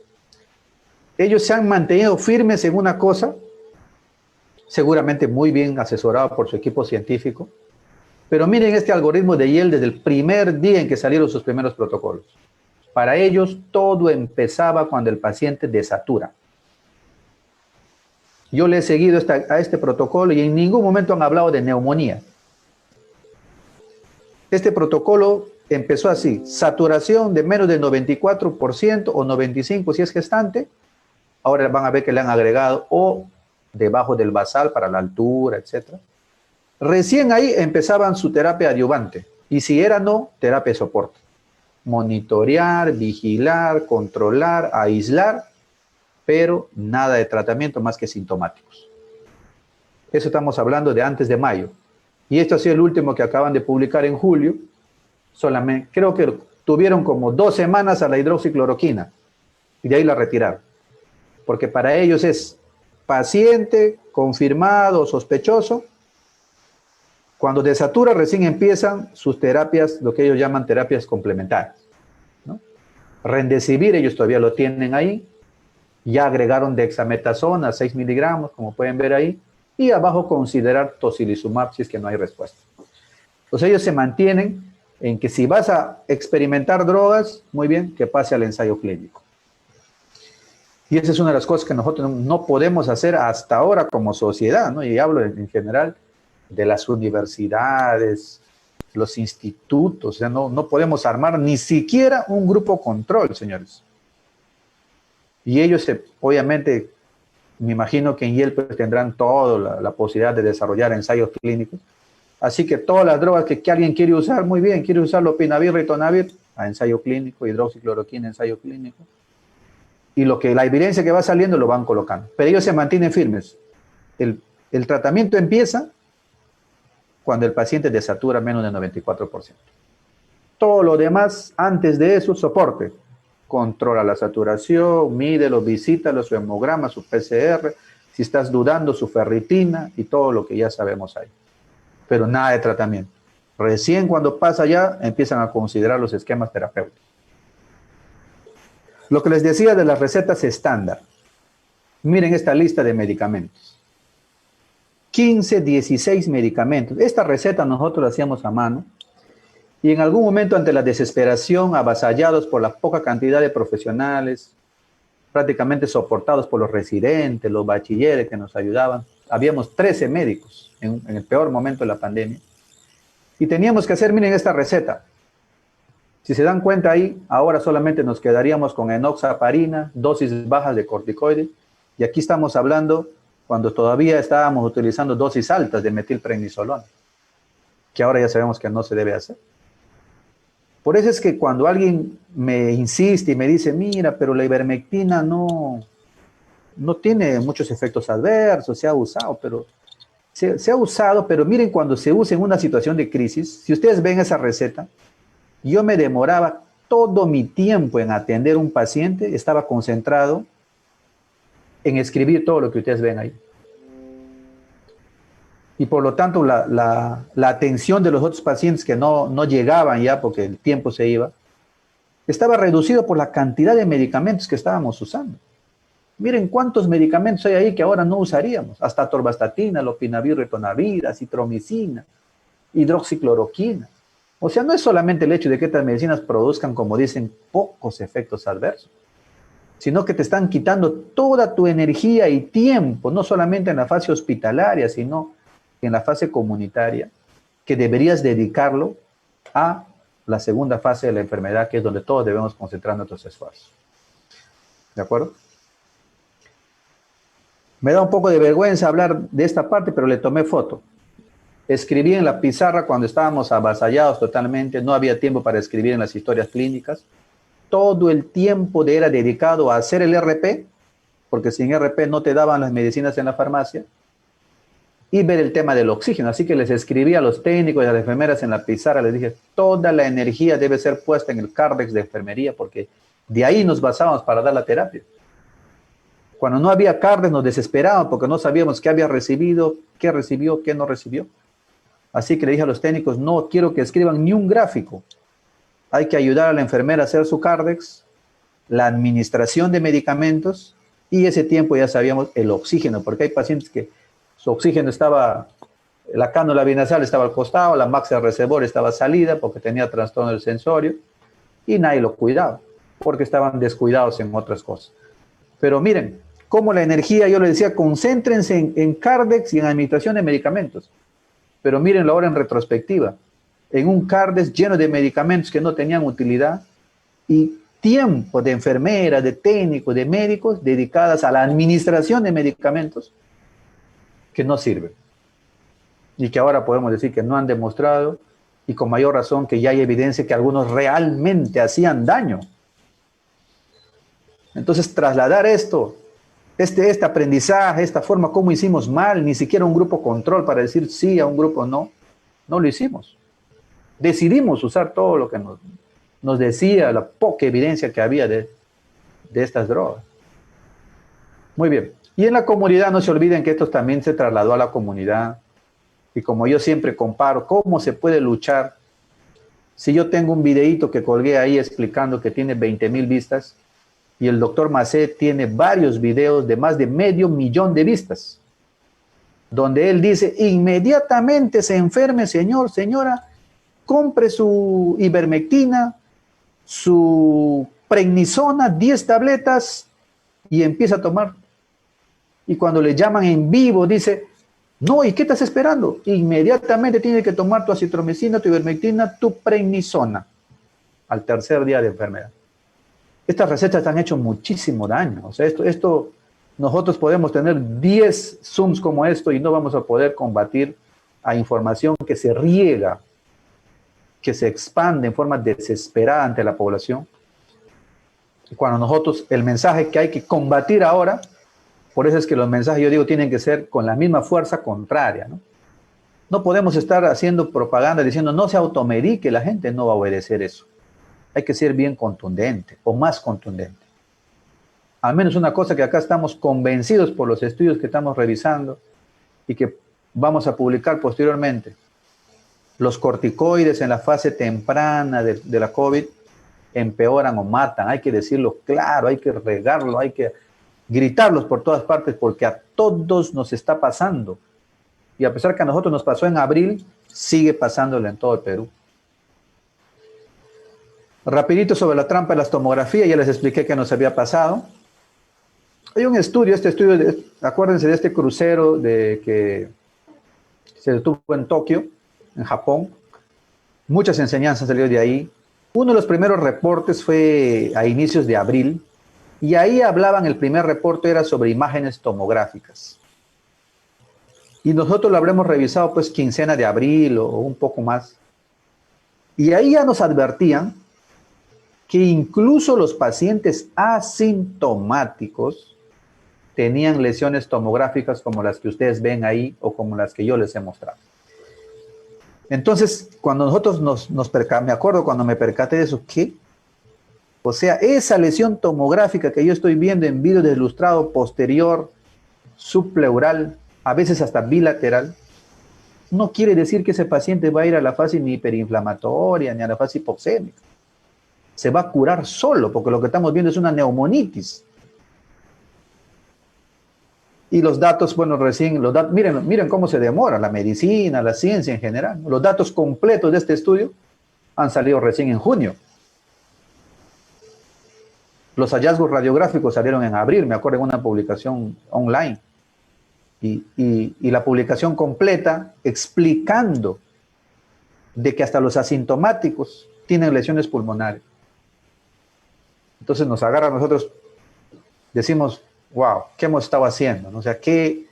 Ellos se han mantenido firmes en una cosa, seguramente muy bien asesorado por su equipo científico, pero miren este algoritmo de Yale desde el primer día en que salieron sus primeros protocolos. Para ellos todo empezaba cuando el paciente desatura. Yo le he seguido a este protocolo y en ningún momento han hablado de neumonía. Este protocolo empezó así: saturación de menos del 94% o 95% si es gestante. Ahora van a ver que le han agregado o debajo del basal para la altura, etc. Recién ahí empezaban su terapia adyuvante. Y si era no, terapia de soporte. Monitorear, vigilar, controlar, aislar, pero nada de tratamiento más que sintomáticos. Eso estamos hablando de antes de mayo. Y esto ha sido el último que acaban de publicar en julio. Solamente, creo que tuvieron como 2 semanas a la hidroxicloroquina y de ahí la retiraron. Porque para ellos es paciente confirmado, sospechoso. Cuando desatura, recién empiezan sus terapias, lo que ellos llaman terapias complementarias, ¿no? Remdesivir, ellos todavía lo tienen ahí. Ya agregaron dexametasona, 6 miligramos, como pueden ver ahí. Y abajo considerar tocilizumab si es que no hay respuesta. Entonces ellos se mantienen en que si vas a experimentar drogas, muy bien, que pase al ensayo clínico. Y esa es una de las cosas que nosotros no podemos hacer hasta ahora como sociedad, ¿no? Y hablo en general de las universidades, los institutos, o sea, no podemos armar ni siquiera un grupo control, señores. Y ellos, obviamente, me imagino que en Yale pues, tendrán toda la posibilidad de desarrollar ensayos clínicos. Así que todas las drogas que alguien quiere usar, muy bien, quiere usar lopinavir, ritonavir, a ensayo clínico, hidroxicloroquina, ensayo clínico. Y la evidencia que va saliendo lo van colocando. Pero ellos se mantienen firmes. El tratamiento empieza cuando el paciente desatura menos del 94%. Todo lo demás, antes de eso, soporte. Controla la saturación, mídelo, visítalo, su hemograma, su PCR, si estás dudando, su ferritina y todo lo que ya sabemos ahí. Pero nada de tratamiento. Recién cuando pasa ya, empiezan a considerar los esquemas terapéuticos. Lo que les decía de las recetas estándar. Miren esta lista de medicamentos. 15, 16 medicamentos. Esta receta nosotros la hacíamos a mano. Y en algún momento, ante la desesperación, avasallados por la poca cantidad de profesionales, prácticamente soportados por los residentes, los bachilleres que nos ayudaban, habíamos 13 médicos en el peor momento de la pandemia. Y teníamos que hacer, miren esta receta. Si se dan cuenta ahí, ahora solamente nos quedaríamos con enoxaparina, dosis bajas de corticoides, y aquí estamos hablando cuando todavía estábamos utilizando dosis altas de metilprednisolona, que ahora ya sabemos que no se debe hacer. Por eso es que cuando alguien me insiste y me dice, mira, pero la ivermectina no tiene muchos efectos adversos, se ha usado, pero se ha usado, pero miren, cuando se usa en una situación de crisis, si ustedes ven esa receta, yo me demoraba todo mi tiempo en atender un paciente, estaba concentrado en escribir todo lo que ustedes ven ahí. Y por lo tanto, la atención de los otros pacientes que no llegaban ya porque el tiempo se iba, estaba reducido por la cantidad de medicamentos que estábamos usando. Miren cuántos medicamentos hay ahí que ahora no usaríamos. Hasta atorvastatina, lopinavir, ritonavir, acitromicina, hidroxicloroquina. O sea, no es solamente el hecho de que estas medicinas produzcan, como dicen, pocos efectos adversos, sino que te están quitando toda tu energía y tiempo, no solamente en la fase hospitalaria, sino en la fase comunitaria, que deberías dedicarlo a la segunda fase de la enfermedad, que es donde todos debemos concentrar nuestros esfuerzos. ¿De acuerdo? Me da un poco de vergüenza hablar de esta parte, pero le tomé foto. Escribí en la pizarra cuando estábamos avasallados totalmente, no había tiempo para escribir en las historias clínicas. Todo el tiempo era dedicado a hacer el RP, porque sin RP no te daban las medicinas en la farmacia, y ver el tema del oxígeno. Así que les escribí a los técnicos y a las enfermeras en la pizarra, les dije, toda la energía debe ser puesta en el Cardex de enfermería, porque de ahí nos basábamos para dar la terapia. Cuando no había Cardex nos desesperaban porque no sabíamos qué había recibido, qué recibió, qué no recibió. Así que le dije a los técnicos, no quiero que escriban ni un gráfico. Hay que ayudar a la enfermera a hacer su Cardex, la administración de medicamentos, y ese tiempo ya sabíamos el oxígeno, porque hay pacientes que su oxígeno estaba, la cánula binasal estaba al costado, la maxa reservoir estaba salida porque tenía trastorno del sensorio, y nadie lo cuidaba, porque estaban descuidados en otras cosas. Pero miren, cómo la energía, yo les decía, concéntrense en Cardex y en administración de medicamentos. Pero mírenlo ahora en retrospectiva, en un Cardex lleno de medicamentos que no tenían utilidad y tiempo de enfermeras, de técnicos, de médicos dedicadas a la administración de medicamentos que no sirven. Y que ahora podemos decir que no han demostrado, y con mayor razón que ya hay evidencia que algunos realmente hacían daño. Entonces, trasladar esto, este aprendizaje, esta forma, cómo hicimos mal, ni siquiera un grupo control para decir sí a un grupo no lo hicimos. Decidimos usar todo lo que nos decía la poca evidencia que había de estas drogas. Muy bien. Y en la comunidad, no se olviden que esto también se trasladó a la comunidad. Y como yo siempre comparo, ¿cómo se puede luchar? Si yo tengo un videíto que colgué ahí explicando que tiene 20,000 vistas, y el doctor Macé tiene varios videos de más de 500,000 de vistas, donde él dice, inmediatamente se enferme, señor, señora, compre su ivermectina, su prednisona, 10 tabletas, y empieza a tomar. Y cuando le llaman en vivo, dice, No, ¿y qué estás esperando? Inmediatamente tienes que tomar tu acitromicina, tu ivermectina, tu prednisona al tercer día de enfermedad. Estas recetas han hecho muchísimo daño. O sea, nosotros podemos tener 10 Zooms como esto y no vamos a poder combatir a información que se riega, que se expande en forma desesperada ante la población. Cuando nosotros, el mensaje que hay que combatir ahora, por eso es que los mensajes, yo digo, tienen que ser con la misma fuerza contraria, ¿no? No podemos estar haciendo propaganda diciendo no se automedique, la gente no va a obedecer eso. Hay que ser bien contundente o más contundente. Al menos una cosa que acá estamos convencidos por los estudios que estamos revisando y que vamos a publicar posteriormente. Los corticoides en la fase temprana de la COVID empeoran o matan. Hay que decirlo claro, hay que regarlo, hay que gritarlos por todas partes porque a todos nos está pasando. Y a pesar que a nosotros nos pasó en abril, sigue pasándolo en todo el Perú. Rapidito sobre la trampa de las tomografías, ya les expliqué que nos había pasado. Hay un estudio, acuérdense de este crucero que se detuvo en Tokio, en Japón. Muchas enseñanzas salieron de ahí. Uno de los primeros reportes fue a inicios de abril, y ahí hablaban, el primer reporte era sobre imágenes tomográficas. Y nosotros lo habremos revisado pues quincena de abril o un poco más. Y ahí ya nos advertían que incluso los pacientes asintomáticos tenían lesiones tomográficas como las que ustedes ven ahí o como las que yo les he mostrado. Entonces, cuando nosotros me acuerdo cuando me percaté de eso, ¿qué? O sea, esa lesión tomográfica que yo estoy viendo en video de ilustrado posterior, subpleural, a veces hasta bilateral, no quiere decir que ese paciente va a ir a la fase ni hiperinflamatoria ni a la fase hipoxémica. Se va a curar solo, porque lo que estamos viendo es una neumonitis. Y los datos, bueno, miren cómo se demora la medicina, la ciencia en general. Los datos completos de este estudio han salido recién en junio. Los hallazgos radiográficos salieron en abril, me acuerdo en una publicación online. Y la publicación completa explicando de que hasta los asintomáticos tienen lesiones pulmonares. Entonces nos agarra a nosotros, decimos, wow, ¿qué hemos estado haciendo? O sea, ¿qué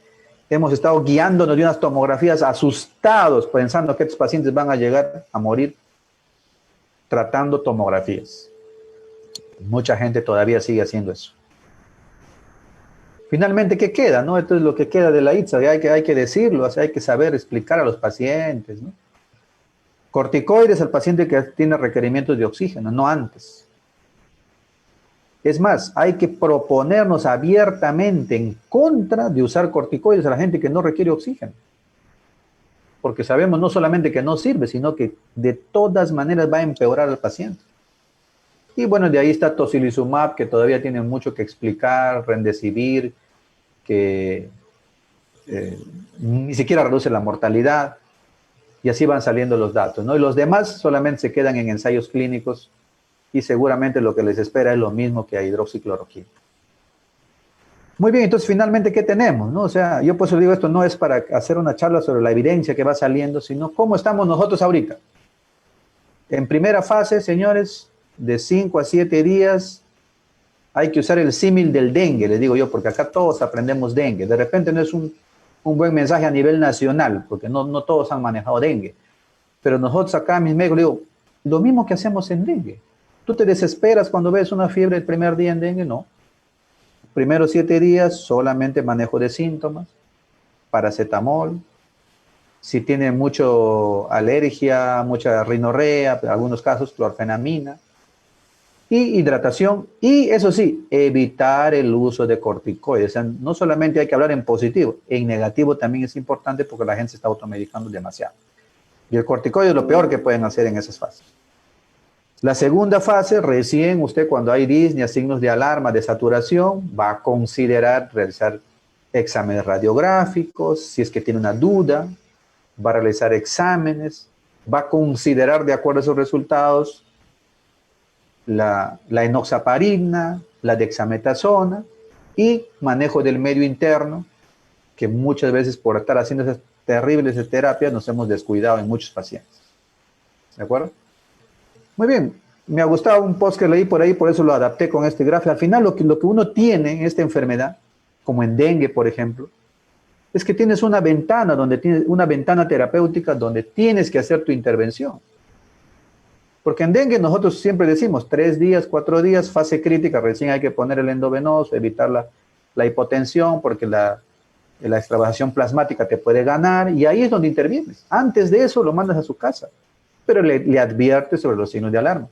hemos estado guiándonos de unas tomografías asustados, pensando que estos pacientes van a llegar a morir tratando tomografías? Mucha gente todavía sigue haciendo eso. Finalmente, ¿qué queda? ¿No? Esto es lo que queda de la ITSA, hay que decirlo, o sea, hay que saber explicar a los pacientes, ¿no? Corticoides al paciente que tiene requerimientos de oxígeno, no antes. Es más, hay que proponernos abiertamente en contra de usar corticoides a la gente que no requiere oxígeno. Porque sabemos no solamente que no sirve, sino que de todas maneras va a empeorar al paciente. Y bueno, de ahí está tocilizumab, que todavía tiene mucho que explicar, remdesivir, que ni siquiera reduce la mortalidad, y así van saliendo los datos, ¿no? Y los demás solamente se quedan en ensayos clínicos, y seguramente lo que les espera es lo mismo que a hidroxicloroquina. Muy bien, entonces finalmente, ¿qué tenemos? ¿No? O sea, yo por eso digo, esto no es para hacer una charla sobre la evidencia que va saliendo, sino cómo estamos nosotros ahorita. En primera fase, señores, de 5 a 7 días, hay que usar el símil del dengue, les digo yo, porque acá todos aprendemos dengue. De repente no es un buen mensaje a nivel nacional, porque no todos han manejado dengue. Pero nosotros acá, mis médicos, digo, lo mismo que hacemos en dengue. ¿Tú te desesperas cuando ves una fiebre el primer día en dengue? No. Primeros 7 días, solamente manejo de síntomas, paracetamol. Si tiene mucha alergia, mucha rinorrea, en algunos casos clorfenamina. Y hidratación, y eso sí, evitar el uso de corticoides. O sea, no solamente hay que hablar en positivo, en negativo también es importante porque la gente se está automedicando demasiado. Y el corticoide es lo peor que pueden hacer en esas fases. La segunda fase, recién usted cuando hay disnea, signos de alarma, de saturación, va a considerar realizar exámenes radiográficos, si es que tiene una duda, va a realizar exámenes, va a considerar de acuerdo a esos resultados la enoxaparina, la dexametasona y manejo del medio interno, que muchas veces por estar haciendo esas terribles terapias nos hemos descuidado en muchos pacientes. ¿De acuerdo? Muy bien, me ha gustado un post que leí por ahí, por eso lo adapté con este gráfico. Al final lo que uno tiene en esta enfermedad, como en dengue, por ejemplo, es que tienes una ventana, tienes una ventana terapéutica donde tienes que hacer tu intervención. Porque en dengue nosotros siempre decimos 3 días, 4 días, fase crítica, recién hay que poner el endovenoso, evitar la hipotensión, porque la extravasación plasmática te puede ganar, y ahí es donde intervienes. Antes de eso lo mandas a su casa, pero le adviertes sobre los signos de alarma.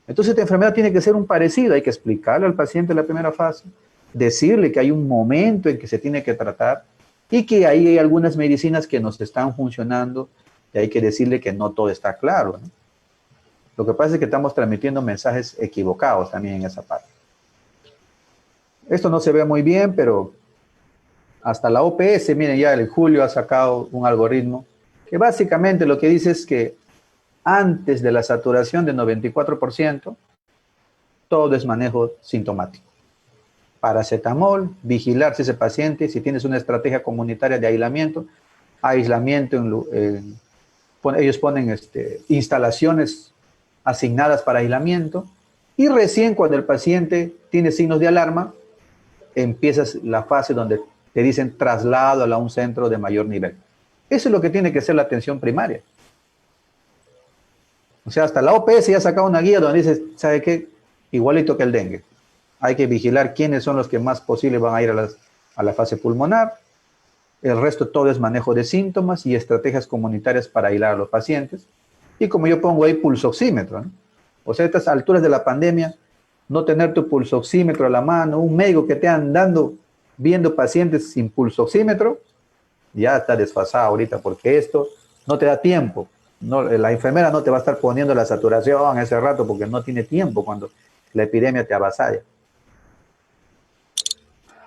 Entonces esta enfermedad tiene que ser un parecido, hay que explicarle al paciente la primera fase, decirle que hay un momento en que se tiene que tratar y que ahí hay algunas medicinas que nos están funcionando y hay que decirle que no todo está claro, ¿no? Lo que pasa es que estamos transmitiendo mensajes equivocados también en esa parte. Esto no se ve muy bien, pero hasta la OPS, miren, ya el Julio ha sacado un algoritmo que básicamente lo que dice es que antes de la saturación de 94%, todo es manejo sintomático. Paracetamol, vigilar si ese paciente, si tienes una estrategia comunitaria de aislamiento, ellos ponen instalaciones asignadas para aislamiento, y recién cuando el paciente tiene signos de alarma, empiezas la fase donde te dicen traslado a un centro de mayor nivel. Eso es lo que tiene que ser la atención primaria. O sea, hasta la OPS ya ha sacado una guía donde dice, ¿sabe qué? Igualito que el dengue. Hay que vigilar quiénes son los que más posible van a ir a la fase pulmonar. El resto todo es manejo de síntomas y estrategias comunitarias para aislar a los pacientes. Y como yo pongo ahí, pulsoxímetro, ¿no? O sea, a estas alturas de la pandemia, no tener tu pulsoxímetro a la mano, un médico que te andando viendo pacientes sin pulsoxímetro, ya está desfasado ahorita, porque esto no te da tiempo. No, la enfermera no te va a estar poniendo la saturación ese rato porque no tiene tiempo cuando la epidemia te avasalla.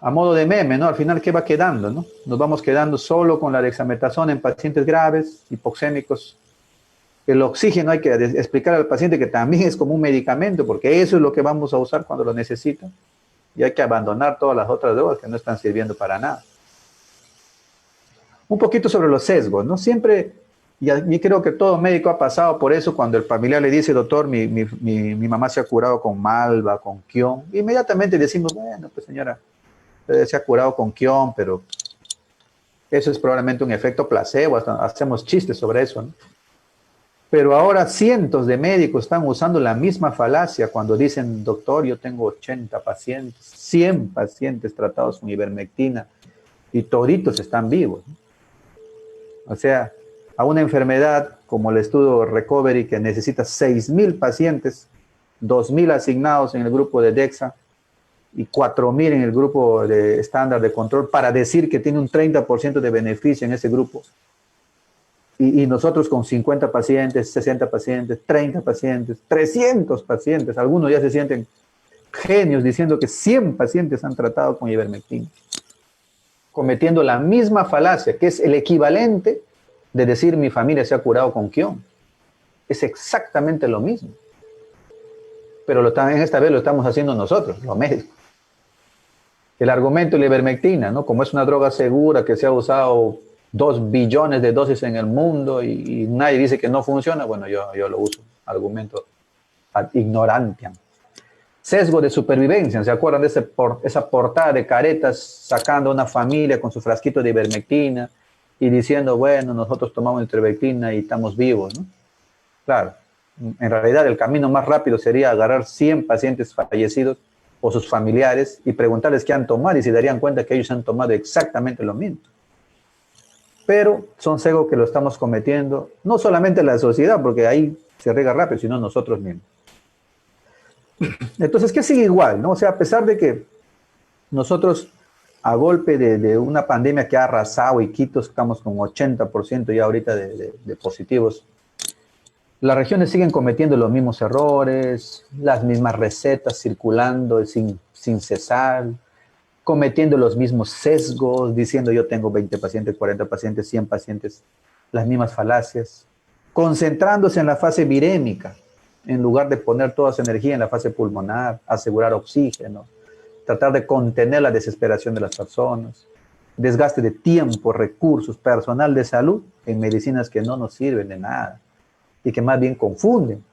A modo de meme, ¿no? Al final, ¿qué va quedando, no? Nos vamos quedando solo con la dexametasona en pacientes graves, hipoxémicos. El oxígeno hay que explicar al paciente que también es como un medicamento, porque eso es lo que vamos a usar cuando lo necesita. Y hay que abandonar todas las otras drogas que no están sirviendo para nada. Un poquito sobre los sesgos, ¿no? Siempre, y creo que todo médico ha pasado por eso, cuando el familiar le dice, doctor, mi mamá se ha curado con malva, con quión, inmediatamente decimos, bueno, pues señora, se ha curado con quión, pero eso es probablemente un efecto placebo, hasta hacemos chistes sobre eso, ¿no? Pero ahora cientos de médicos están usando la misma falacia cuando dicen, doctor, yo tengo 80 pacientes, 100 pacientes tratados con ivermectina y toditos están vivos, ¿no? O sea, a una enfermedad como el estudio Recovery que necesita 6,000 pacientes, 2,000 asignados en el grupo de DEXA y 4,000 en el grupo de estándar de control para decir que tiene un 30% de beneficio en ese grupo. Y nosotros con 50 pacientes, 60 pacientes, 30 pacientes, 300 pacientes, algunos ya se sienten genios diciendo que 100 pacientes han tratado con ivermectina, cometiendo la misma falacia, que es el equivalente de decir mi familia se ha curado con quión. Es exactamente lo mismo. Pero en esta vez lo estamos haciendo nosotros, los médicos. El argumento de la ivermectina, ¿no? Como es una droga segura que se ha usado 2 billones de dosis en el mundo y nadie dice que no funciona, bueno, yo lo uso. Argumento ad ignorantiam. Sesgo de supervivencia, ¿se acuerdan de esa portada de caretas sacando a una familia con su frasquito de ivermectina y diciendo, bueno, nosotros tomamos ivermectina y estamos vivos, ¿no? Claro, en realidad el camino más rápido sería agarrar 100 pacientes fallecidos o sus familiares y preguntarles qué han tomado y se darían cuenta que ellos han tomado exactamente lo mismo. Pero son sesgos que lo estamos cometiendo, no solamente la sociedad, porque ahí se riega rápido, sino nosotros mismos. Entonces, ¿qué sigue igual, no? O sea, a pesar de que nosotros, a golpe de una pandemia que ha arrasado Iquitos, estamos con 80% ya ahorita de positivos, las regiones siguen cometiendo los mismos errores, las mismas recetas circulando sin cesar, cometiendo los mismos sesgos, diciendo yo tengo 20 pacientes, 40 pacientes, 100 pacientes, las mismas falacias, concentrándose en la fase virémica, en lugar de poner toda su energía en la fase pulmonar, asegurar oxígeno, tratar de contener la desesperación de las personas. desgaste de tiempo, recursos, personal de salud en medicinas que no nos sirven de nada y que más bien confunden.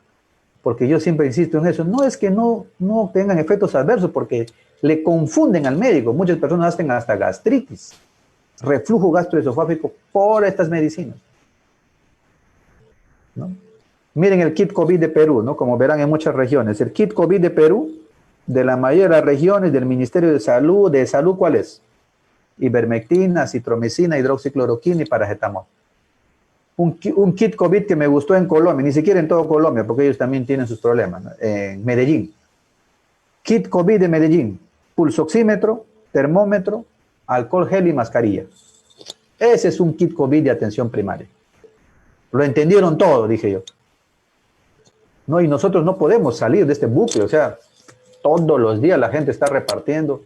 Porque yo siempre insisto en eso, no es que no tengan efectos adversos, porque le confunden al médico. Muchas personas hacen hasta gastritis, reflujo gastroesofágico por estas medicinas, ¿no? Miren el kit COVID de Perú, ¿no? Como verán en muchas regiones. El kit COVID de Perú, de la mayoría de las regiones del Ministerio de Salud, ¿cuál es? Ivermectina, citromicina, hidroxicloroquina y paracetamol. Un kit COVID que me gustó en Colombia, ni siquiera en todo Colombia, porque ellos también tienen sus problemas, ¿no? En Medellín. Kit COVID de Medellín, pulsoxímetro, termómetro, alcohol gel y mascarilla. Ese es un kit COVID de atención primaria. Lo entendieron todo, dije yo. No, y nosotros no podemos salir de este bucle, o sea, todos los días la gente está repartiendo.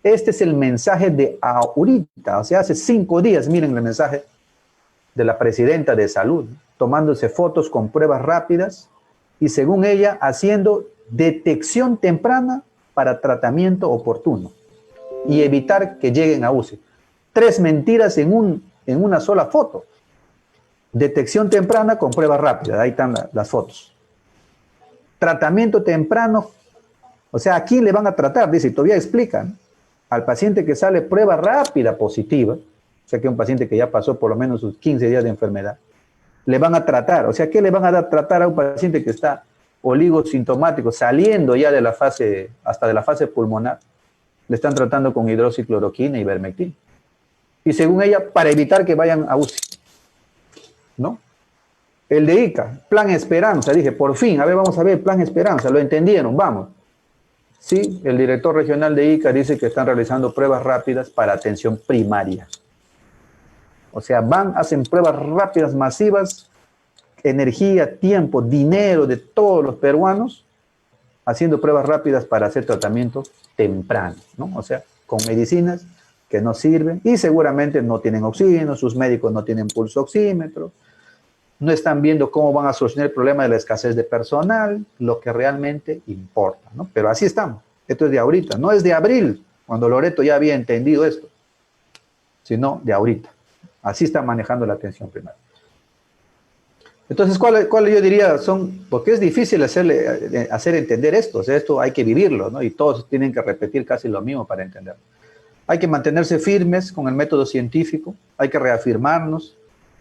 Este es el mensaje de ahorita, o sea, hace 5 días, miren el mensaje de la presidenta de salud, tomándose fotos con pruebas rápidas y según ella haciendo detección temprana para tratamiento oportuno y evitar que lleguen a UCI. 3 mentiras en una sola foto. Detección temprana con pruebas rápidas, ahí están las fotos. Tratamiento temprano, o sea, aquí le van a tratar, dice, todavía explican, al paciente que sale prueba rápida positiva, o sea que un paciente que ya pasó por lo menos sus 15 días de enfermedad, le van a tratar, o sea, ¿qué le van a dar tratar a un paciente que está oligosintomático, saliendo ya de la fase, hasta de la fase pulmonar? Le están tratando con hidroxicloroquina y ivermectina. Y según ella, para evitar que vayan a UCI, ¿no? El de ICA, Plan Esperanza, dije, por fin, a ver, vamos a ver, Plan Esperanza, lo entendieron, vamos. Sí, el director regional de ICA dice que están realizando pruebas rápidas para atención primaria. O sea, hacen pruebas rápidas masivas, energía, tiempo, dinero de todos los peruanos, haciendo pruebas rápidas para hacer tratamiento temprano, ¿no? O sea, con medicinas que no sirven y seguramente no tienen oxígeno, sus médicos no tienen pulso oxímetro, no están viendo cómo van a solucionar el problema de la escasez de personal, lo que realmente importa, ¿no? Pero así estamos. Esto es de ahorita, no es de abril, cuando Loreto ya había entendido esto, sino de ahorita. Así está manejando la atención primaria. Entonces, ¿cuál yo diría son? Porque es difícil hacer entender esto, o sea, esto hay que vivirlo, ¿no? Y todos tienen que repetir casi lo mismo para entenderlo. Hay que mantenerse firmes con el método científico, hay que reafirmarnos.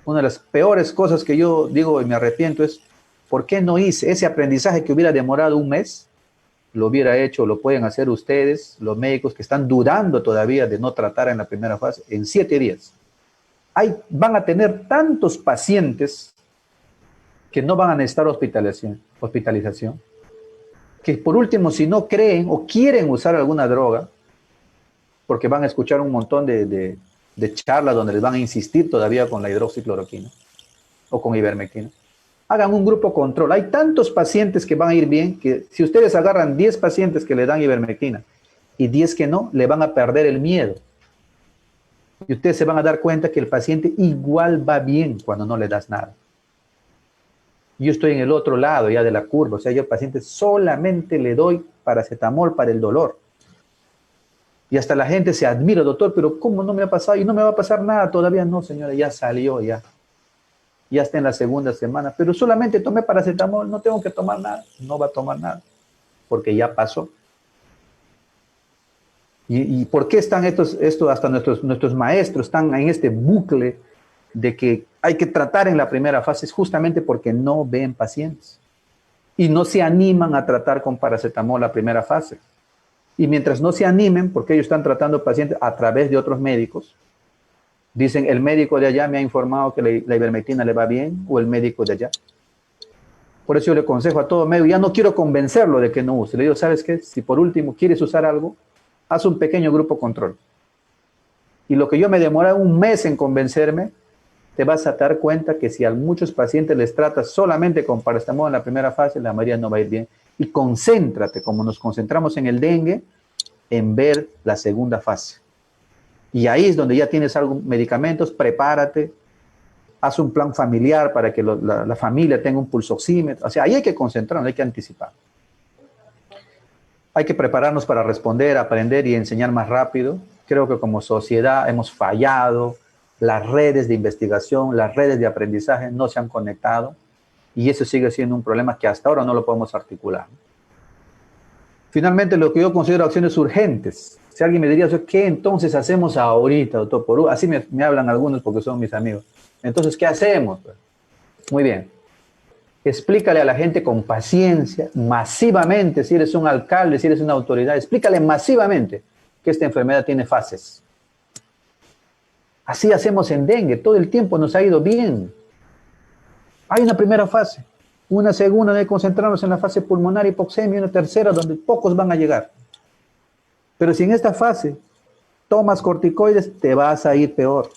Una de las peores cosas que yo digo y me arrepiento es, ¿por qué no hice ese aprendizaje que hubiera demorado un mes? Lo hubiera hecho, lo pueden hacer ustedes, los médicos que están dudando todavía de no tratar en la primera fase, en 7 días. Van a tener tantos pacientes que no van a necesitar hospitalización, que por último, si no creen o quieren usar alguna droga, porque van a escuchar un montón de charlas donde les van a insistir todavía con la hidroxicloroquina o con ivermectina, hagan un grupo control. Hay tantos pacientes que van a ir bien que si ustedes agarran 10 pacientes que le dan ivermectina y 10 que no, le van a perder el miedo. Y ustedes se van a dar cuenta que el paciente igual va bien cuando no le das nada. Yo estoy en el otro lado ya de la curva, o sea, yo al paciente solamente le doy paracetamol para el dolor. Y hasta la gente se admira, doctor, pero ¿cómo no me ha pasado? Y no me va a pasar nada todavía. No, señora, ya salió, ya está en la segunda semana, pero solamente tomé paracetamol, no tengo que tomar nada. No va a tomar nada, porque ya pasó. ¿Y por qué están estos hasta nuestros maestros están en este bucle de que hay que tratar en la primera fase? Es justamente porque no ven pacientes y no se animan a tratar con paracetamol la primera fase. Y mientras no se animen, porque ellos están tratando pacientes a través de otros médicos, dicen, el médico de allá me ha informado que la ivermectina le va bien, o el médico de allá. Por eso yo le aconsejo a todo médico, ya no quiero convencerlo de que no use. Le digo, ¿sabes qué? Si por último quieres usar algo, haz un pequeño grupo control. Y lo que yo me demora un mes en convencerme, te vas a dar cuenta que si a muchos pacientes les tratas solamente con paracetamol en la primera fase, la mayoría no va a ir bien. Y concéntrate, como nos concentramos en el dengue, en ver la segunda fase. Y ahí es donde ya tienes medicamentos, prepárate, haz un plan familiar para que la familia tenga un pulsoxímetro. O sea, ahí hay que concentrarnos, hay que anticipar. Hay que prepararnos para responder, aprender y enseñar más rápido. Creo que como sociedad hemos fallado, las redes de investigación, las redes de aprendizaje no se han conectado y eso sigue siendo un problema que hasta ahora no lo podemos articular. Finalmente, lo que yo considero acciones urgentes. Si alguien me diría, ¿qué entonces hacemos ahorita, doctor Porú? Así me hablan algunos porque son mis amigos. Entonces, ¿qué hacemos? Muy bien. Explícale a la gente con paciencia, masivamente, si eres un alcalde, si eres una autoridad, explícale masivamente que esta enfermedad tiene fases. Así hacemos en dengue, todo el tiempo nos ha ido bien. Hay una primera fase, una segunda de concentrarnos en la fase pulmonar hipoxemia y una tercera donde pocos van a llegar. Pero si en esta fase tomas corticoides, te vas a ir peor.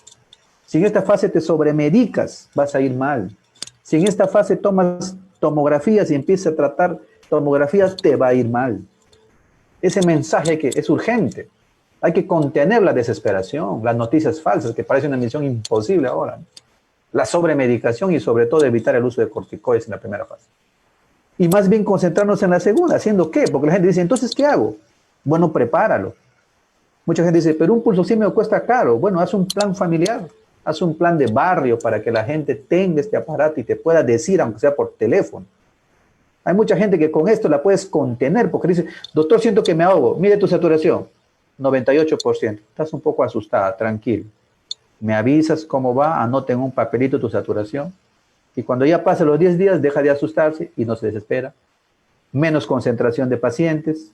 Si en esta fase te sobremedicas, vas a ir mal. Si en esta fase tomas tomografías y empiezas a tratar tomografías, te va a ir mal. Ese mensaje es urgente. Hay que contener la desesperación, las noticias falsas, que parece una misión imposible ahora. La sobremedicación y sobre todo evitar el uso de corticoides en la primera fase. Y más bien concentrarnos en la segunda, ¿haciendo qué? Porque la gente dice, entonces, ¿qué hago? Bueno, prepáralo. Mucha gente dice, pero un pulsosímetro cuesta caro. Bueno, haz un plan familiar, haz un plan de barrio para que la gente tenga este aparato y te pueda decir, aunque sea por teléfono. Hay mucha gente que con esto la puedes contener porque dice, doctor, siento que me ahogo, mire tu saturación, 98%. Estás un poco asustada, tranquilo. Me avisas cómo va, anota en un papelito tu saturación y cuando ya pasen los 10 días deja de asustarse y no se desespera. Menos concentración de pacientes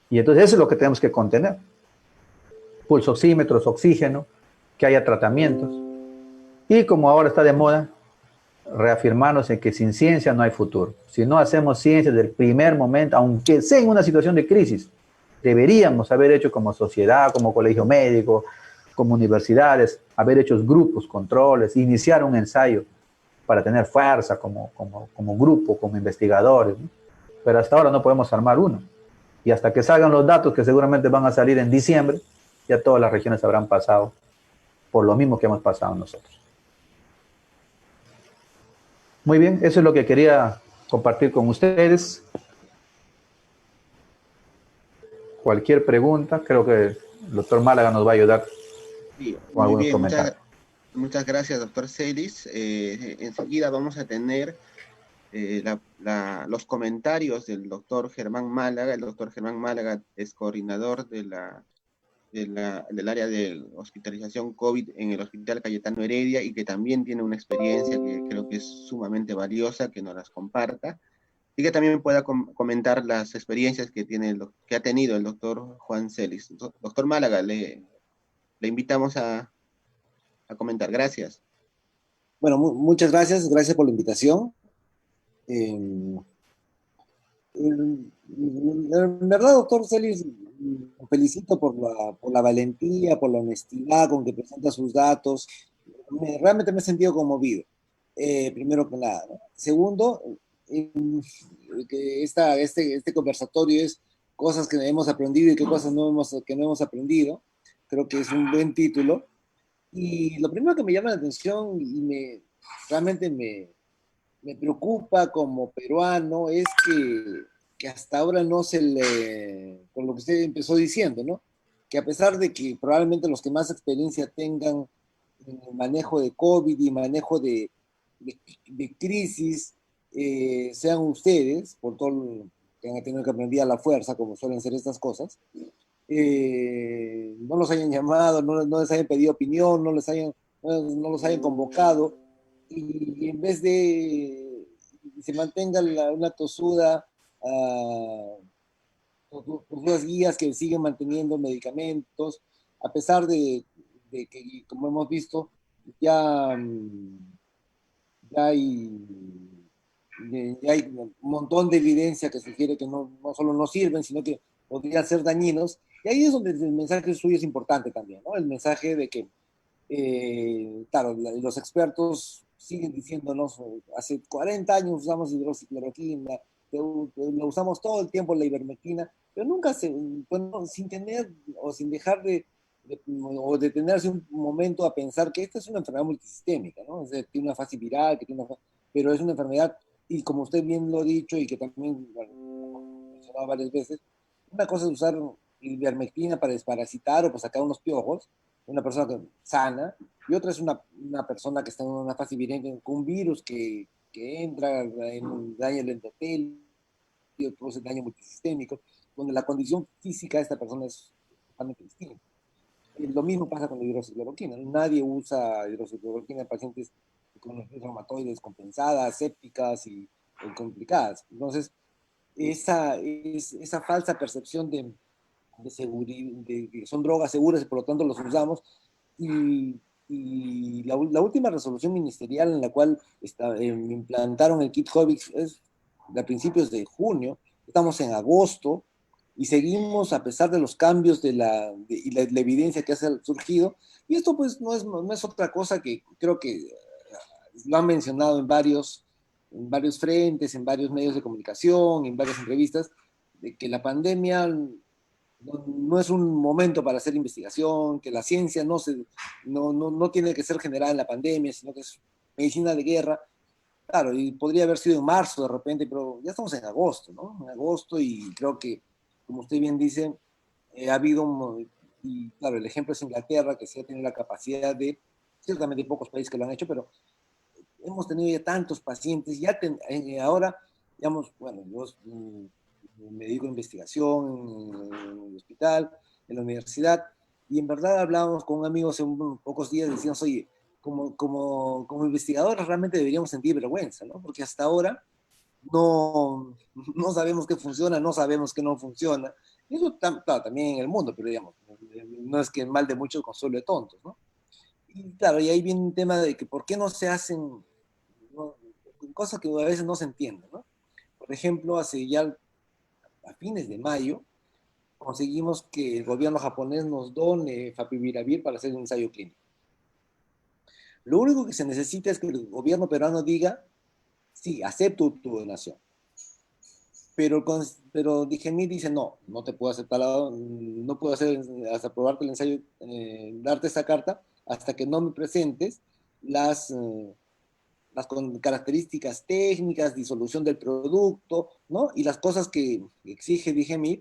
y entonces eso es lo que tenemos que contener. Pulsoxímetros, oxígeno, que haya tratamientos. Y como ahora está de moda, reafirmarnos en que sin ciencia no hay futuro. Si no hacemos ciencia desde el primer momento, aunque sea en una situación de crisis, deberíamos haber hecho como sociedad, como colegio médico, como universidades, haber hecho grupos, controles, iniciar un ensayo para tener fuerza como grupo, como investigadores, ¿no? Pero hasta ahora no podemos armar uno. Y hasta que salgan los datos, que seguramente van a salir en diciembre, ya todas las regiones habrán pasado por lo mismo que hemos pasado nosotros. Muy bien, eso es lo que quería compartir con ustedes. Cualquier pregunta, creo que el doctor Málaga nos va a ayudar Sí, con muy algunos bien, comentarios. muchas gracias, doctor Celis. Enseguida vamos a tener los comentarios del doctor Germán Málaga. El doctor Germán Málaga es coordinador del área de hospitalización COVID en el Hospital Cayetano Heredia y que también tiene una experiencia que creo que es sumamente valiosa, que nos las comparta y que también pueda comentar las experiencias que ha tenido el doctor Juan Celis. Doctor Málaga, le invitamos a comentar. Gracias. Bueno, muchas gracias, gracias por la invitación. En verdad, doctor Celis, lo felicito por la valentía, por la honestidad con que presenta sus datos. Realmente me he sentido conmovido, primero que nada, ¿no? Segundo, eh, que este conversatorio es cosas que hemos aprendido y qué cosas que no hemos aprendido. Creo que es un buen título. Y lo primero que me llama la atención y realmente me preocupa como peruano es que hasta ahora no se le, con lo que usted empezó diciendo, ¿no? Que a pesar de que probablemente los que más experiencia tengan en el manejo de COVID y manejo de crisis sean ustedes, por todo lo que han tenido que aprender a la fuerza, como suelen ser estas cosas, no los hayan llamado, no les hayan pedido opinión, no los hayan convocado, y en vez de se mantenga una tosuda, tosudas guías que siguen manteniendo medicamentos, a pesar de que, como hemos visto, ya, ya hay y hay un montón de evidencia que sugiere que no solo no sirven, sino que podrían ser dañinos. Y ahí es donde el mensaje suyo es importante también, ¿no? El mensaje de que, claro, los expertos siguen diciéndonos, hace 40 años usamos hidroxicloroquina, lo usamos todo el tiempo la ivermectina, pero nunca bueno, sin tener o sin dejar o detenerse un momento a pensar que esta es una enfermedad multisistémica, ¿no? Es decir, tiene una fase viral, pero es una enfermedad y como usted bien lo ha dicho y que también bueno, mencionado varias veces, una cosa es usar ivermectina para desparasitar o para sacar unos piojos, una persona sana, y otra es una persona que está en una fase virente con un virus que entra, daña el endotelio, produce daño multisistémico, donde la condición física de esta persona es totalmente distinta. Y lo mismo pasa con la hidroxicloroquina. Nadie usa hidroxicloroquina en pacientes con reumatoides descompensadas, sépticas y complicadas. Entonces, esa falsa percepción de seguridad, de que son drogas seguras y por lo tanto los usamos. Y, y la última resolución ministerial en la cual implantaron el kit COVID es a principios de junio, estamos en agosto y seguimos a pesar de los cambios y la evidencia que ha surgido. Y esto pues no es otra cosa que creo que lo han mencionado en varios frentes, en varios medios de comunicación, en varias entrevistas, de que la pandemia no es un momento para hacer investigación, que la ciencia no tiene que ser generada en la pandemia, sino que es medicina de guerra. Claro, y podría haber sido en marzo de repente, pero ya estamos en agosto, ¿no? En agosto y creo que, como usted bien dice, ha habido, y claro, el ejemplo es Inglaterra, que sí ha tenido la capacidad de, ciertamente hay pocos países que lo han hecho, pero hemos tenido ya tantos pacientes, ahora, digamos, bueno, yo me dedico a investigación en el hospital, en la universidad, y en verdad hablábamos con un amigo hace pocos días, decíamos, oye, como investigadores realmente deberíamos sentir vergüenza, ¿no? Porque hasta ahora no sabemos qué funciona, no sabemos qué no funciona. Y eso claro, también en el mundo, pero digamos, no es que el mal de muchos console de tontos, ¿no? Y claro, y ahí viene un tema de que por qué no se hacen, ¿no? Cosas que a veces no se entienden, ¿no? Por ejemplo, hace ya a fines de mayo, conseguimos que el gobierno japonés nos done favipiravir para hacer un ensayo clínico. Lo único que se necesita es que el gobierno peruano diga, sí, acepto tu donación. Pero Digemid dice, no te puedo aceptar, no puedo hacer hasta aprobarte el ensayo, darte esa carta, hasta que no me presentes las características técnicas, disolución del producto, ¿no? Y las cosas que exige Digemid.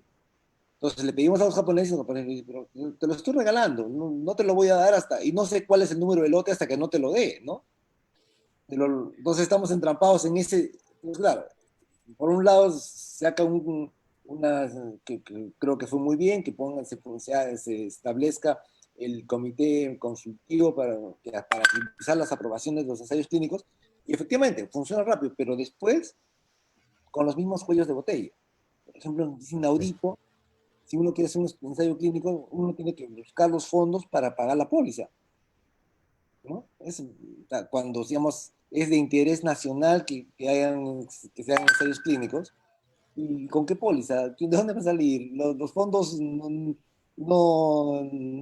Entonces le pedimos a los japoneses, pero te lo estoy regalando, no te lo voy a dar hasta, y no sé cuál es el número de lote hasta que no te lo dé, ¿no? Entonces estamos entrampados en ese, pues claro, por un lado saca una, que creo que fue muy bien, que se establezca el comité consultivo para revisar las aprobaciones de los ensayos clínicos, y efectivamente funciona rápido, pero después con los mismos cuellos de botella. Por ejemplo, en medicina Auripo, si uno quiere hacer un ensayo clínico, uno tiene que buscar los fondos para pagar la póliza, ¿no? Cuando, digamos, es de interés nacional que se hagan ensayos clínicos. ¿Y con qué póliza? ¿De dónde va a salir? Los fondos no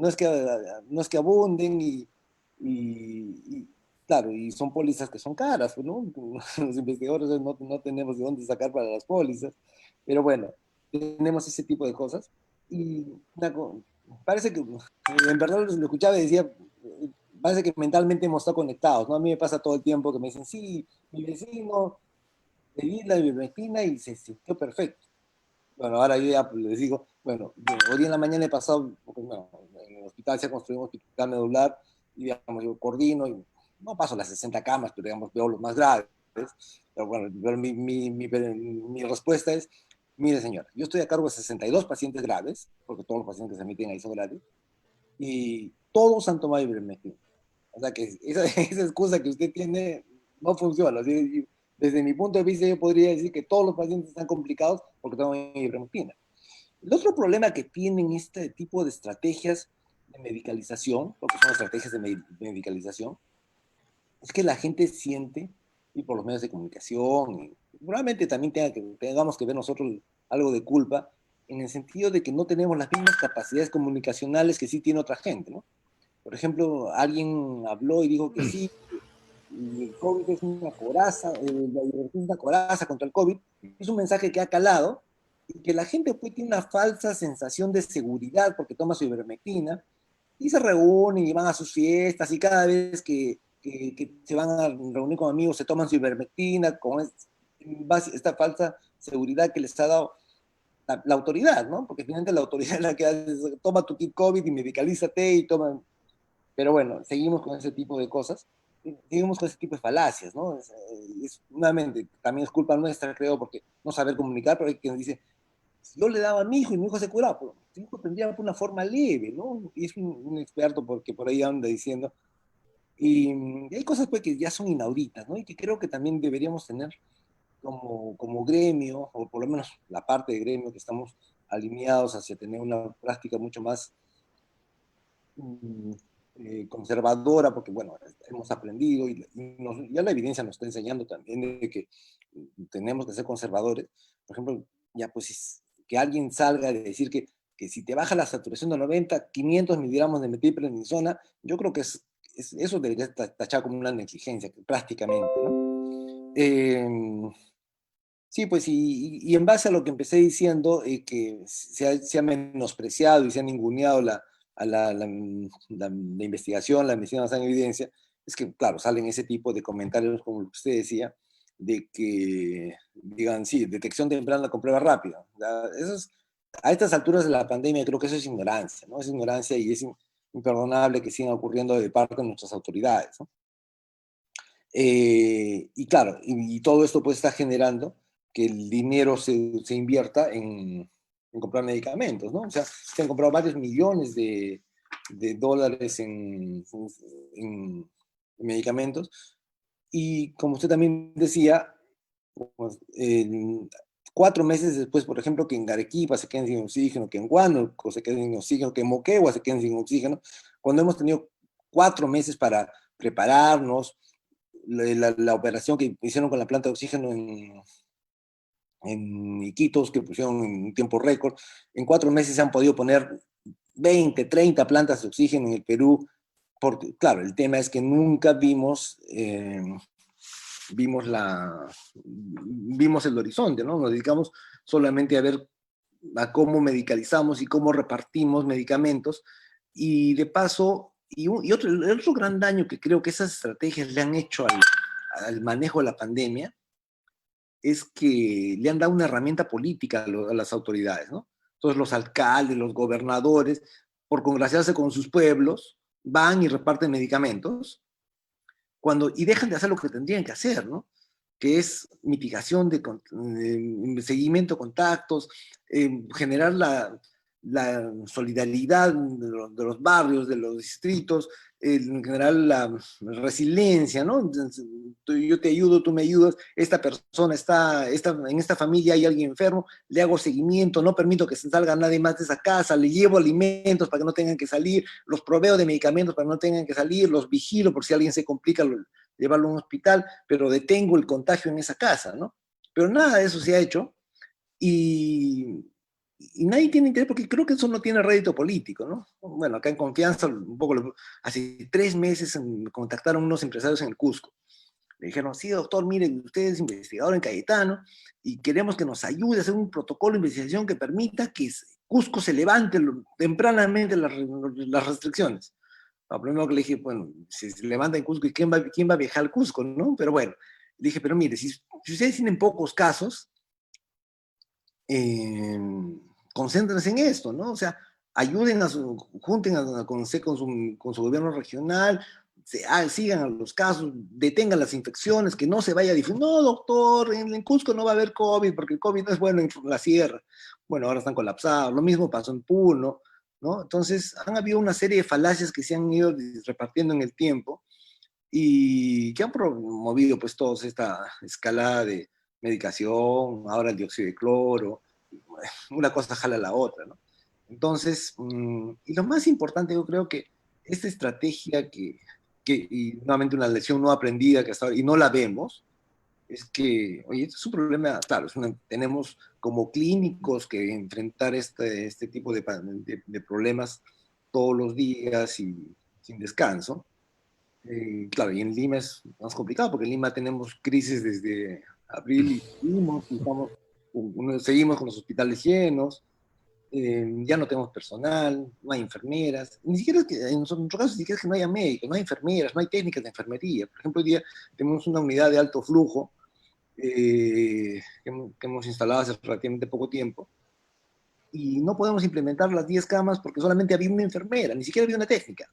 es que abunden claro, y son pólizas que son caras, ¿no? Los investigadores no tenemos de dónde sacar para las pólizas, pero bueno, tenemos ese tipo de cosas. Y parece que en verdad lo escuchaba y decía, parece que mentalmente hemos estado conectados, ¿no? A mí me pasa todo el tiempo que me dicen, sí, mi vecino le di la ivermectina y se sintió perfecto. Bueno, ahora yo ya les digo, bueno, hoy día en la mañana he pasado, porque bueno, en el hospital se ha construido un hospital medular y digamos, yo coordino y no paso las 60 camas, pero digamos, veo los más graves. Pero bueno, pero mi respuesta es, mire señora, yo estoy a cargo de 62 pacientes graves, porque todos los pacientes que se admiten ahí son graves, y todos han tomado ivermectina. O sea que esa excusa que usted tiene no funciona. ¿Sí? Desde mi punto de vista, yo podría decir que todos los pacientes están complicados porque toman ivermectina. El otro problema que tienen este tipo de estrategias de medicalización, porque son estrategias de medicalización, es que la gente siente, y por los medios de comunicación, y probablemente también tengamos que ver nosotros algo de culpa, en el sentido de que no tenemos las mismas capacidades comunicacionales que sí tiene otra gente, ¿no? Por ejemplo, alguien habló y dijo que sí, el COVID es una coraza, la ivermectina es una coraza contra el COVID, es un mensaje que ha calado y que la gente pues tiene una falsa sensación de seguridad porque toma su ivermectina y se reúnen y van a sus fiestas y cada vez que se van a reunir con amigos se toman su ivermectina con esta falsa seguridad que les ha dado. la autoridad, ¿no? Porque finalmente la autoridad es la que hace, toma tu kit COVID y medicalízate y toma. Pero bueno, seguimos con ese tipo de cosas, seguimos con ese tipo de falacias, ¿no? Nuevamente, también es culpa nuestra, creo, porque no saber comunicar, pero hay quien dice, si yo le daba a mi hijo y mi hijo se curaba, pues, mi hijo tendría una forma leve, ¿no? Y es un experto porque por ahí anda diciendo. Y hay cosas pues que ya son inauditas, ¿no? Y que creo que también deberíamos tener como gremio, o por lo menos la parte de gremio que estamos alineados hacia tener una práctica mucho más mm, conservadora, porque bueno, hemos aprendido ya la evidencia nos está enseñando también de que tenemos que ser conservadores. Por ejemplo, ya pues que alguien salga a decir que si te baja la saturación de 90, 500 miligramos de metilprednisona, yo creo que eso debería tachar como una negligencia, prácticamente, ¿no? Sí, pues y en base a lo que empecé diciendo, que se ha menospreciado y se ha ninguneado la investigación, la medicina basada en evidencia, es que, claro, salen ese tipo de comentarios como lo que usted decía, de que digan, sí, detección temprana con prueba rápida. A estas alturas de la pandemia creo que eso es ignorancia, ¿no? Es ignorancia y es imperdonable que sigan ocurriendo de parte de nuestras autoridades, ¿no? Y claro, y todo esto pues está generando que el dinero se invierta en comprar medicamentos, ¿no? O sea, se han comprado varios millones de dólares en medicamentos. Y como usted también decía, pues, 4 meses después, por ejemplo, que en Arequipa se queden sin oxígeno, que en Huánuco se queden sin oxígeno, que en Moquegua se queden sin oxígeno, cuando hemos tenido 4 meses para prepararnos, la operación que hicieron con la planta de oxígeno en Iquitos, que pusieron en un tiempo récord, en 4 meses se han podido poner 20, 30 plantas de oxígeno en el Perú, porque, claro, el tema es que nunca vimos el horizonte, ¿no? Nos dedicamos solamente a ver a cómo medicalizamos y cómo repartimos medicamentos, y de paso, el otro gran daño que creo que esas estrategias le han hecho al manejo de la pandemia es que le han dado una herramienta política a las autoridades, ¿no? Entonces los alcaldes, los gobernadores, por congraciarse con sus pueblos, van y reparten medicamentos y dejan de hacer lo que tendrían que hacer, ¿no? Que es mitigación de seguimiento de contactos, generar la solidaridad de los barrios, de los distritos, en general la resiliencia, ¿no? Yo te ayudo, tú me ayudas, esta persona en esta familia hay alguien enfermo, le hago seguimiento, no permito que se salga nadie más de esa casa, le llevo alimentos para que no tengan que salir, los proveo de medicamentos para que no tengan que salir, los vigilo por si alguien se complica, llevarlo a un hospital, pero detengo el contagio en esa casa, ¿no? Pero nada de eso se ha hecho y, y nadie tiene interés porque creo que eso no tiene rédito político, ¿no? Bueno, acá en Confianza, hace 3 meses me contactaron unos empresarios en el Cusco. Le dijeron, sí, doctor, mire, usted es investigador en Cayetano y queremos que nos ayude a hacer un protocolo de investigación que permita que Cusco se levante tempranamente las restricciones. Lo primero que le dije, bueno, si se levanta en Cusco, ¿y quién va a viajar al Cusco, no? Pero bueno, le dije, pero mire, si ustedes tienen pocos casos, eh, concéntrense en esto, ¿no? O sea, junten con su gobierno regional, sigan a los casos, detengan las infecciones, que no se vaya a difundir. No, doctor, en Cusco no va a haber COVID, porque el COVID no es bueno en la sierra. Bueno, ahora están colapsados. Lo mismo pasó en Puno, ¿no? Entonces, han habido una serie de falacias que se han ido repartiendo en el tiempo y que han promovido pues toda esta escalada de medicación, ahora el dióxido de cloro, una cosa jala a la otra, ¿no? Entonces, y lo más importante, yo creo que esta estrategia y nuevamente una lección no aprendida que hasta ahora, y no la vemos, es que, oye, este es un problema, claro, tenemos como clínicos que enfrentar este tipo de problemas todos los días y sin descanso. Claro, y en Lima es más complicado porque en Lima tenemos crisis desde abril y seguimos con los hospitales llenos, ya no tenemos personal, no hay enfermeras, ni siquiera es que, en nuestro caso, ni siquiera es que no haya médicos, no hay enfermeras, no hay técnicas de enfermería. Por ejemplo, hoy día tenemos una unidad de alto flujo que hemos instalado hace relativamente poco tiempo, y no podemos implementar las 10 camas porque solamente había una enfermera, ni siquiera había una técnica,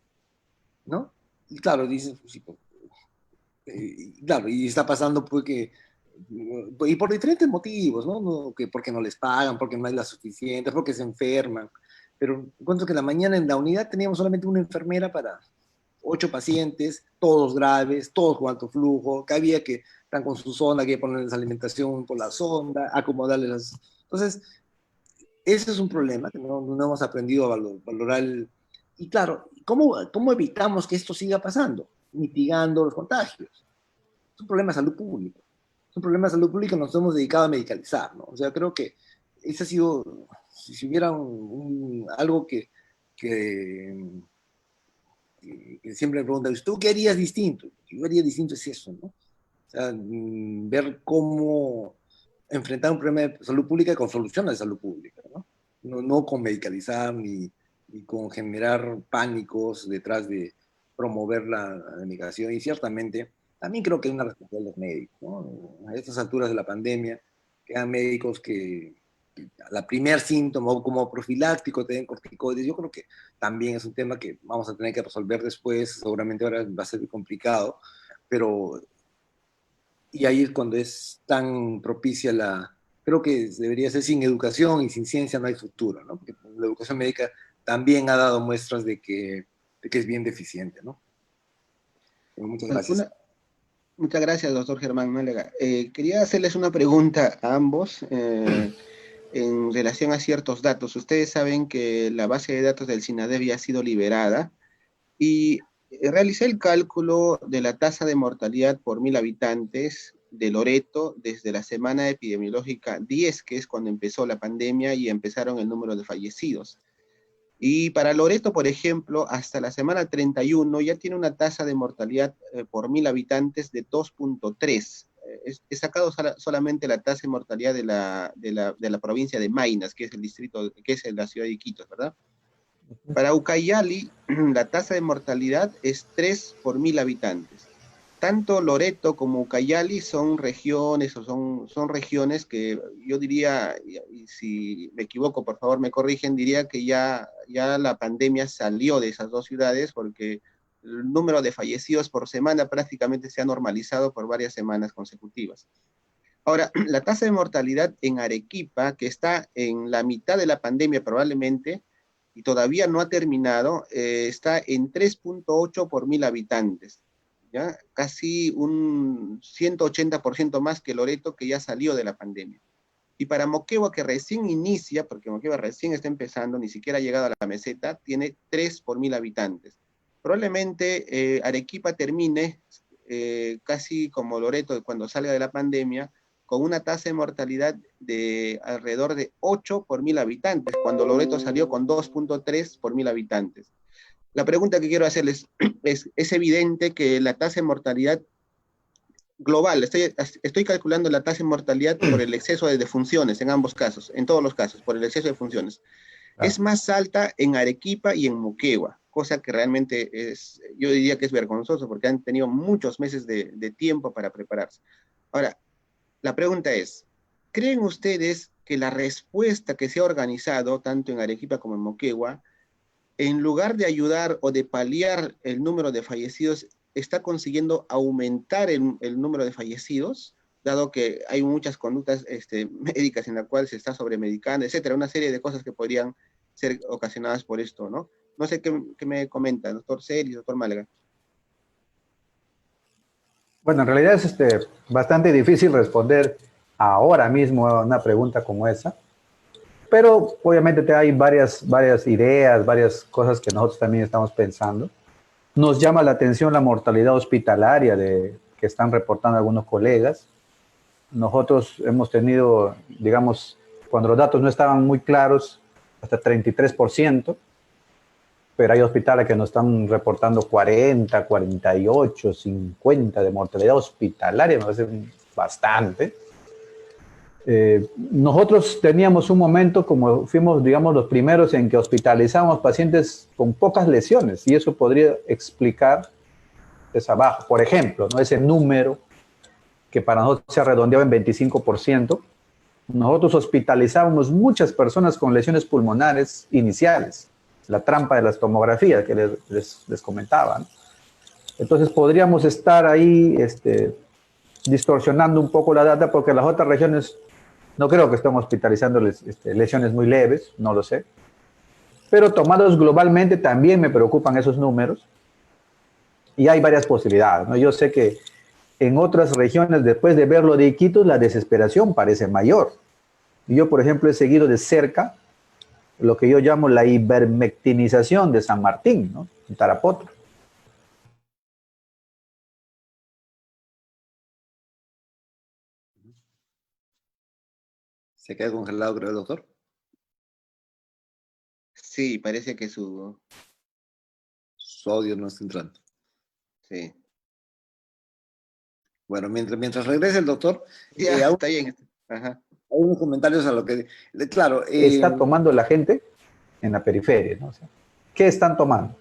¿no? Y claro, dices, pues, sí, pues, claro, y está pasando pues que, y por diferentes motivos, ¿no? Que porque no les pagan, porque no hay la suficiente, porque se enferman, pero encuentro que en la mañana en la unidad teníamos solamente una enfermera para 8 pacientes, todos graves, todos con alto flujo, que había que están con su sonda, que ponerles alimentación por la sonda, acomodarles las... Entonces, ese es un problema que no hemos aprendido a valorar. Y claro, ¿cómo evitamos que esto siga pasando? Mitigando los contagios. Es un problema de salud pública. Es un problema de salud pública que nos hemos dedicado a medicalizar, ¿no? O sea, creo que ese ha sido, si hubiera algo que siempre me preguntan, ¿tú qué harías distinto? Yo haría distinto es eso, ¿no? O sea, ver cómo enfrentar un problema de salud pública con soluciones de salud pública, ¿no? No con medicalizar ni con generar pánicos detrás de promover la migración. Y ciertamente, también creo que es una responsabilidad de los médicos, ¿no? A estas alturas de la pandemia, quedan médicos que a la primer síntoma o como profiláctico te den corticoides. Yo creo que también es un tema que vamos a tener que resolver después. Seguramente ahora va a ser complicado, pero y ahí es cuando es tan propicia creo que debería ser sin educación y sin ciencia no hay futuro, ¿no? Porque la educación médica también ha dado muestras de que es bien deficiente, ¿no? Pero muchas gracias. Muchas gracias, doctor Germán Málega. Quería hacerles una pregunta a ambos en relación a ciertos datos. Ustedes saben que la base de datos del SINADEP ya ha sido liberada y realicé el cálculo de la tasa de mortalidad por 1000 habitantes de Loreto desde la semana epidemiológica 10, que es cuando empezó la pandemia y empezaron el número de fallecidos. Y para Loreto, por ejemplo, hasta la semana 31 ya tiene una tasa de mortalidad por 1000 habitantes de 2.3. He sacado solamente la tasa de mortalidad de la provincia de Maynas, que es el distrito, que es la ciudad de Iquitos, ¿verdad? Para Ucayali, la tasa de mortalidad es 3 por 1000 habitantes. Tanto Loreto como Ucayali son regiones son regiones que yo diría, y si me equivoco, por favor me corrigen, diría que ya la pandemia salió de esas dos ciudades porque el número de fallecidos por semana prácticamente se ha normalizado por varias semanas consecutivas. Ahora, la tasa de mortalidad en Arequipa, que está en la mitad de la pandemia probablemente, y todavía no ha terminado, está en 3.8 por 1000 habitantes. ¿Ya? Casi un 180% más que Loreto, que ya salió de la pandemia. Y para Moquegua, que recién inicia, porque Moquegua recién está empezando, ni siquiera ha llegado a la meseta, tiene 3 por 1000 habitantes. Probablemente Arequipa termine casi como Loreto cuando salga de la pandemia, con una tasa de mortalidad de alrededor de 8 por 1000 habitantes, cuando Loreto salió con 2.3 por 1000 habitantes. La pregunta que quiero hacerles es evidente que la tasa de mortalidad global, estoy calculando la tasa de mortalidad por el exceso de defunciones en ambos casos, en todos los casos, por el exceso de defunciones. Es más alta en Arequipa y en Moquegua, cosa que realmente yo diría que es vergonzoso porque han tenido muchos meses de tiempo para prepararse. Ahora, la pregunta es, ¿creen ustedes que la respuesta que se ha organizado tanto en Arequipa como en Moquegua, en lugar de ayudar o de paliar el número de fallecidos, está consiguiendo aumentar el número de fallecidos, dado que hay muchas conductas médicas en las cuales se está sobremedicando, etcétera, una serie de cosas que podrían ser ocasionadas por esto, ¿no? No sé qué me comenta, doctor Celis, doctor Málaga. Bueno, en realidad es bastante difícil responder ahora mismo a una pregunta como esa, pero obviamente hay varias ideas, varias cosas que nosotros también estamos pensando. Nos llama la atención la mortalidad hospitalaria que están reportando algunos colegas. Nosotros hemos tenido, digamos, cuando los datos no estaban muy claros, hasta 33%, pero hay hospitales que nos están reportando 40, 48, 50 de mortalidad hospitalaria, me parece bastante. Nosotros teníamos un momento como fuimos, digamos, los primeros en que hospitalizamos pacientes con pocas lesiones y eso podría explicar esa baja. Por ejemplo, ¿no? Ese número que para nosotros se ha redondeado en 25%, nosotros hospitalizábamos muchas personas con lesiones pulmonares iniciales, la trampa de las tomografías que les comentaba, ¿no? Entonces podríamos estar ahí distorsionando un poco la data porque las otras regiones no creo que estén hospitalizando lesiones muy leves, no lo sé. Pero tomados globalmente también me preocupan esos números y hay varias posibilidades, ¿no? Yo sé que en otras regiones, después de ver lo de Iquitos, la desesperación parece mayor. Yo, por ejemplo, he seguido de cerca lo que yo llamo la ivermectinización de San Martín, ¿no? En Tarapoto. Se queda congelado, creo, doctor. Sí, parece que su... Su audio no está entrando. Sí. Bueno, mientras regrese el doctor, Ya, aún está bien. Ajá. hay unos comentarios a lo que... Claro, Está tomando la gente en la periferia, ¿no? O sea, ¿qué están tomando?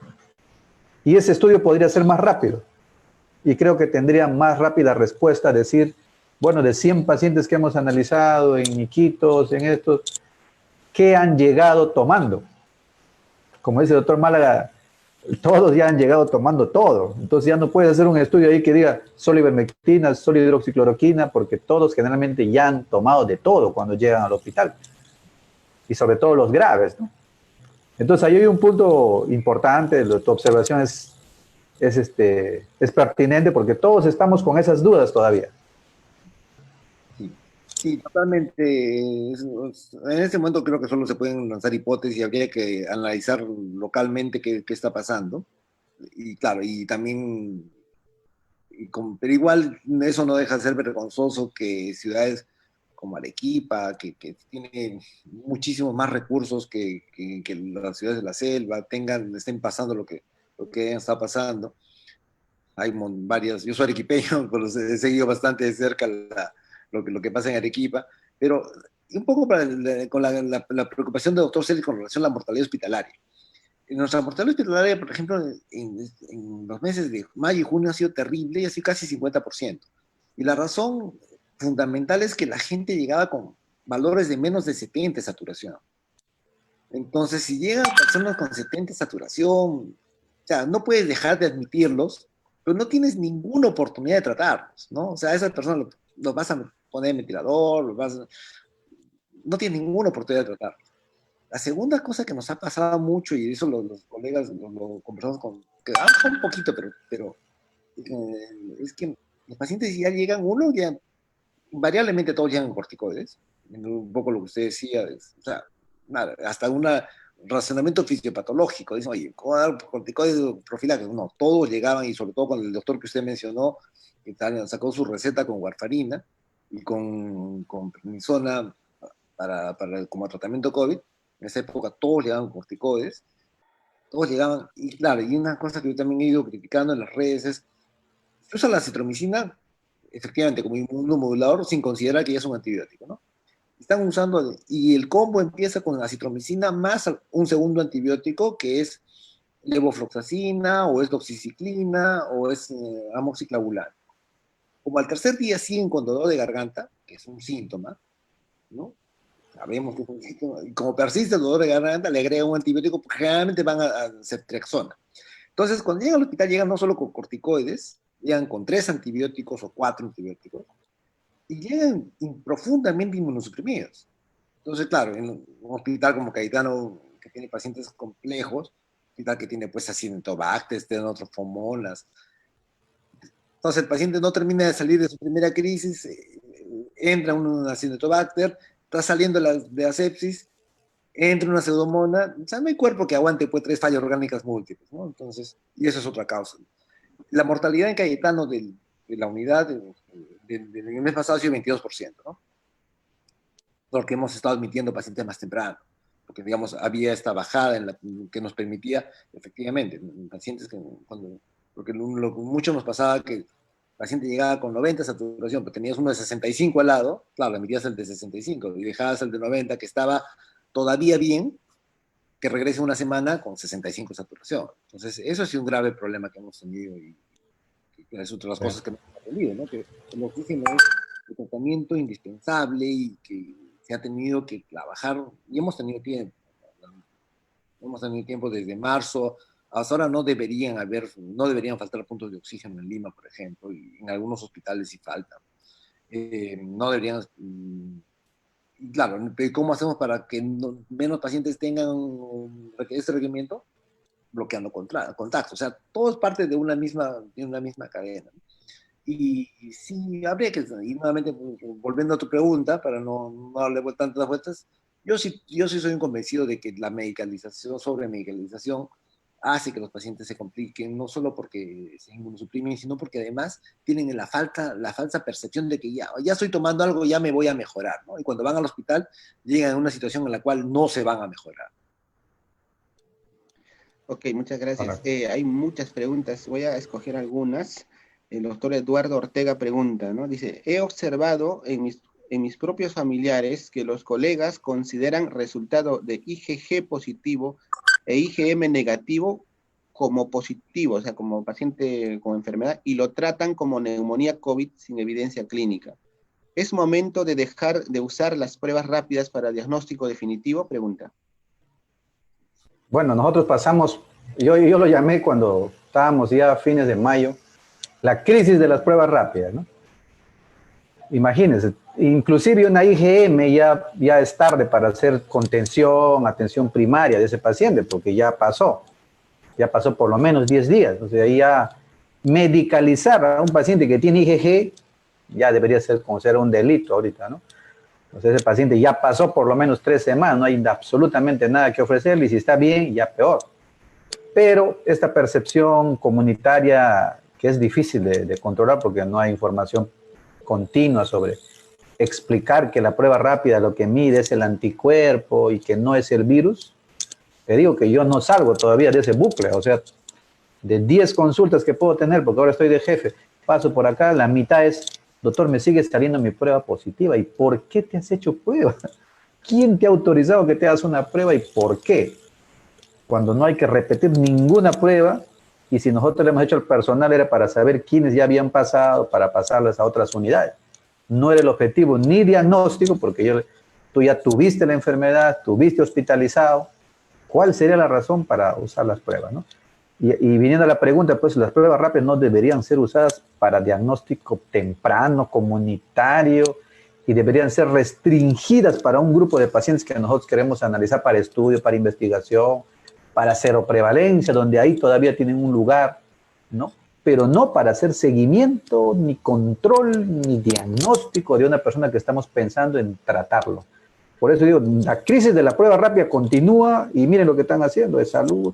Y ese estudio podría ser más rápido. Y creo que tendría más rápida respuesta, decir, bueno, de 100 pacientes que hemos analizado en Iquitos, en estos, ¿qué han llegado tomando? Como dice el doctor Málaga, todos ya han llegado tomando todo. Entonces ya no puedes hacer un estudio ahí que diga solo ivermectina, solo hidroxicloroquina, porque todos generalmente ya han tomado de todo cuando llegan al hospital. Y sobre todo los graves, ¿no? Entonces ahí hay un punto importante, tu observación es pertinente porque todos estamos con esas dudas todavía. sí, sí, totalmente. En este momento creo que solo se pueden lanzar hipótesis y habría que analizar localmente qué está pasando. Y claro, y también, pero igual eso no deja de ser vergonzoso que ciudades como Arequipa, que tiene muchísimos más recursos que las ciudades de la selva, estén pasando lo que está pasando. Hay varias, yo soy arequipeño, pero he seguido bastante de cerca lo que pasa en Arequipa, pero un poco con la preocupación del doctor Celis con relación a la mortalidad hospitalaria. En nuestra mortalidad hospitalaria, por ejemplo, en los meses de mayo y junio ha sido terrible y ha sido casi 50%. Y la razón fundamental es que la gente llegaba con valores de menos de 70 de saturación. Entonces, si llegan personas con 70 de saturación, o sea, no puedes dejar de admitirlos, pero no tienes ninguna oportunidad de tratarlos, ¿no? O sea, a esas personas los vas a poner en ventilador, no tienes ninguna oportunidad de tratarlos. La segunda cosa que nos ha pasado mucho, y eso los colegas lo conversamos que un poquito, pero es que los pacientes ya llegan, uno ya, invariablemente todos llegan con corticoides, un poco lo que usted decía, o sea, nada, hasta un razonamiento fisiopatológico, dicen, oye, ¿cómo dar corticoides profilácticos? No, todos llegaban, y sobre todo con el doctor que usted mencionó, que sacó su receta con warfarina y con prednisona como tratamiento COVID. En esa época todos llegaban con corticoides, todos llegaban, y claro, y una cosa que yo también he ido criticando en las redes es, se usa la citromicina, efectivamente, como inmunomodulador, sin considerar que ya es un antibiótico, ¿no? Están usando, y el combo empieza con la citromicina más un segundo antibiótico que es levofloxacina, o es doxiciclina, o es amoxiclavulan. Como al tercer día siguen con dolor de garganta, que es un síntoma, ¿no? Sabemos que es un síntoma, y como persiste el dolor de garganta, le agrega un antibiótico, porque generalmente van a ceftriaxona. Entonces, cuando llegan al hospital, llegan no solo con corticoides, llegan con 3 antibióticos o 4 antibióticos, y llegan profundamente inmunosuprimidos. Entonces, claro, en un hospital como Cayetano, que tiene pacientes complejos, hospital que tiene pues acinetobacter, tenotrophomonas. Entonces, el paciente no termina de salir de su primera crisis, entra un acinetobacter, está saliendo de la sepsis, entra una pseudomona, o sea, no hay cuerpo que aguante pues 3 fallas orgánicas múltiples, ¿no? Entonces, y eso es otra causa. La mortalidad en Cayetano de la unidad del mes pasado ha sido 22%, ¿no? Porque hemos estado admitiendo pacientes más temprano, porque digamos había esta bajada que nos permitía, efectivamente, pacientes porque mucho nos pasaba que el paciente llegaba con 90 saturación, pero tenías uno de 65 al lado, claro, le emitías el de 65 y dejabas el de 90 que estaba todavía bien, que regrese una semana con 65 saturación. Entonces, eso ha sido un grave problema que hemos tenido, y es otra de las cosas que hemos aprendido, ¿no? Que el oxígeno es el tratamiento indispensable y que se ha tenido que trabajar, y hemos tenido tiempo. Hemos tenido tiempo desde marzo. Hasta ahora no deberían faltar puntos de oxígeno en Lima, por ejemplo, y en algunos hospitales sí faltan. No deberían. Claro, ¿cómo hacemos para que menos pacientes tengan este requerimiento? Bloqueando contactos. O sea, todo es parte de una misma cadena. Y sí, habría que, y nuevamente, volviendo a tu pregunta, para no darle tantas vueltas, yo sí soy un convencido de que la medicalización, sobremedicalización, hace que los pacientes se compliquen, no solo porque se inmunosuprimen, sino porque además tienen la falsa percepción de que ya estoy tomando algo, ya me voy a mejorar, ¿no? Y cuando van al hospital, llegan a una situación en la cual no se van a mejorar. Ok, muchas gracias. Correcto. Hay muchas preguntas, voy a escoger algunas. El doctor Eduardo Ortega pregunta, ¿no? Dice, he observado en mis propios familiares que los colegas consideran resultado de IgG positivo e IgM negativo como positivo, o sea, como paciente con enfermedad, y lo tratan como neumonía COVID sin evidencia clínica. ¿Es momento de dejar de usar las pruebas rápidas para diagnóstico definitivo? Pregunta. Bueno, nosotros pasamos, yo lo llamé cuando estábamos ya a fines de mayo, la crisis de las pruebas rápidas, ¿no? Imagínense, inclusive una IgM ya es tarde para hacer contención, atención primaria de ese paciente, porque ya pasó por lo menos 10 días. O sea, ya medicalizar a un paciente que tiene IgG ya debería ser considerado un delito ahorita, ¿no? O sea, ese paciente ya pasó por lo menos 3 semanas, no hay absolutamente nada que ofrecerle y si está bien, ya peor. Pero esta percepción comunitaria que es difícil de controlar porque no hay información continua sobre explicar que la prueba rápida lo que mide es el anticuerpo y que no es el virus, te digo que yo no salgo todavía de ese bucle, o sea, de 10 consultas que puedo tener, porque ahora estoy de jefe, paso por acá, la mitad es, doctor, me sigue saliendo mi prueba positiva, ¿y por qué te has hecho prueba? ¿Quién te ha autorizado que te hagas una prueba y por qué? Cuando no hay que repetir ninguna prueba, y si nosotros le hemos hecho al personal era para saber quiénes ya habían pasado, para pasarlas a otras unidades. No era el objetivo ni diagnóstico, porque tú ya tuviste la enfermedad, tuviste hospitalizado. ¿Cuál sería la razón para usar las pruebas, no? Y viniendo a la pregunta, pues las pruebas rápidas no deberían ser usadas para diagnóstico temprano, comunitario, y deberían ser restringidas para un grupo de pacientes que nosotros queremos analizar para estudio, para investigación, para seroprevalencia, donde ahí todavía tienen un lugar, ¿no? Pero no para hacer seguimiento, ni control, ni diagnóstico de una persona que estamos pensando en tratarlo. Por eso digo, la crisis de la prueba rápida continúa y miren lo que están haciendo de salud,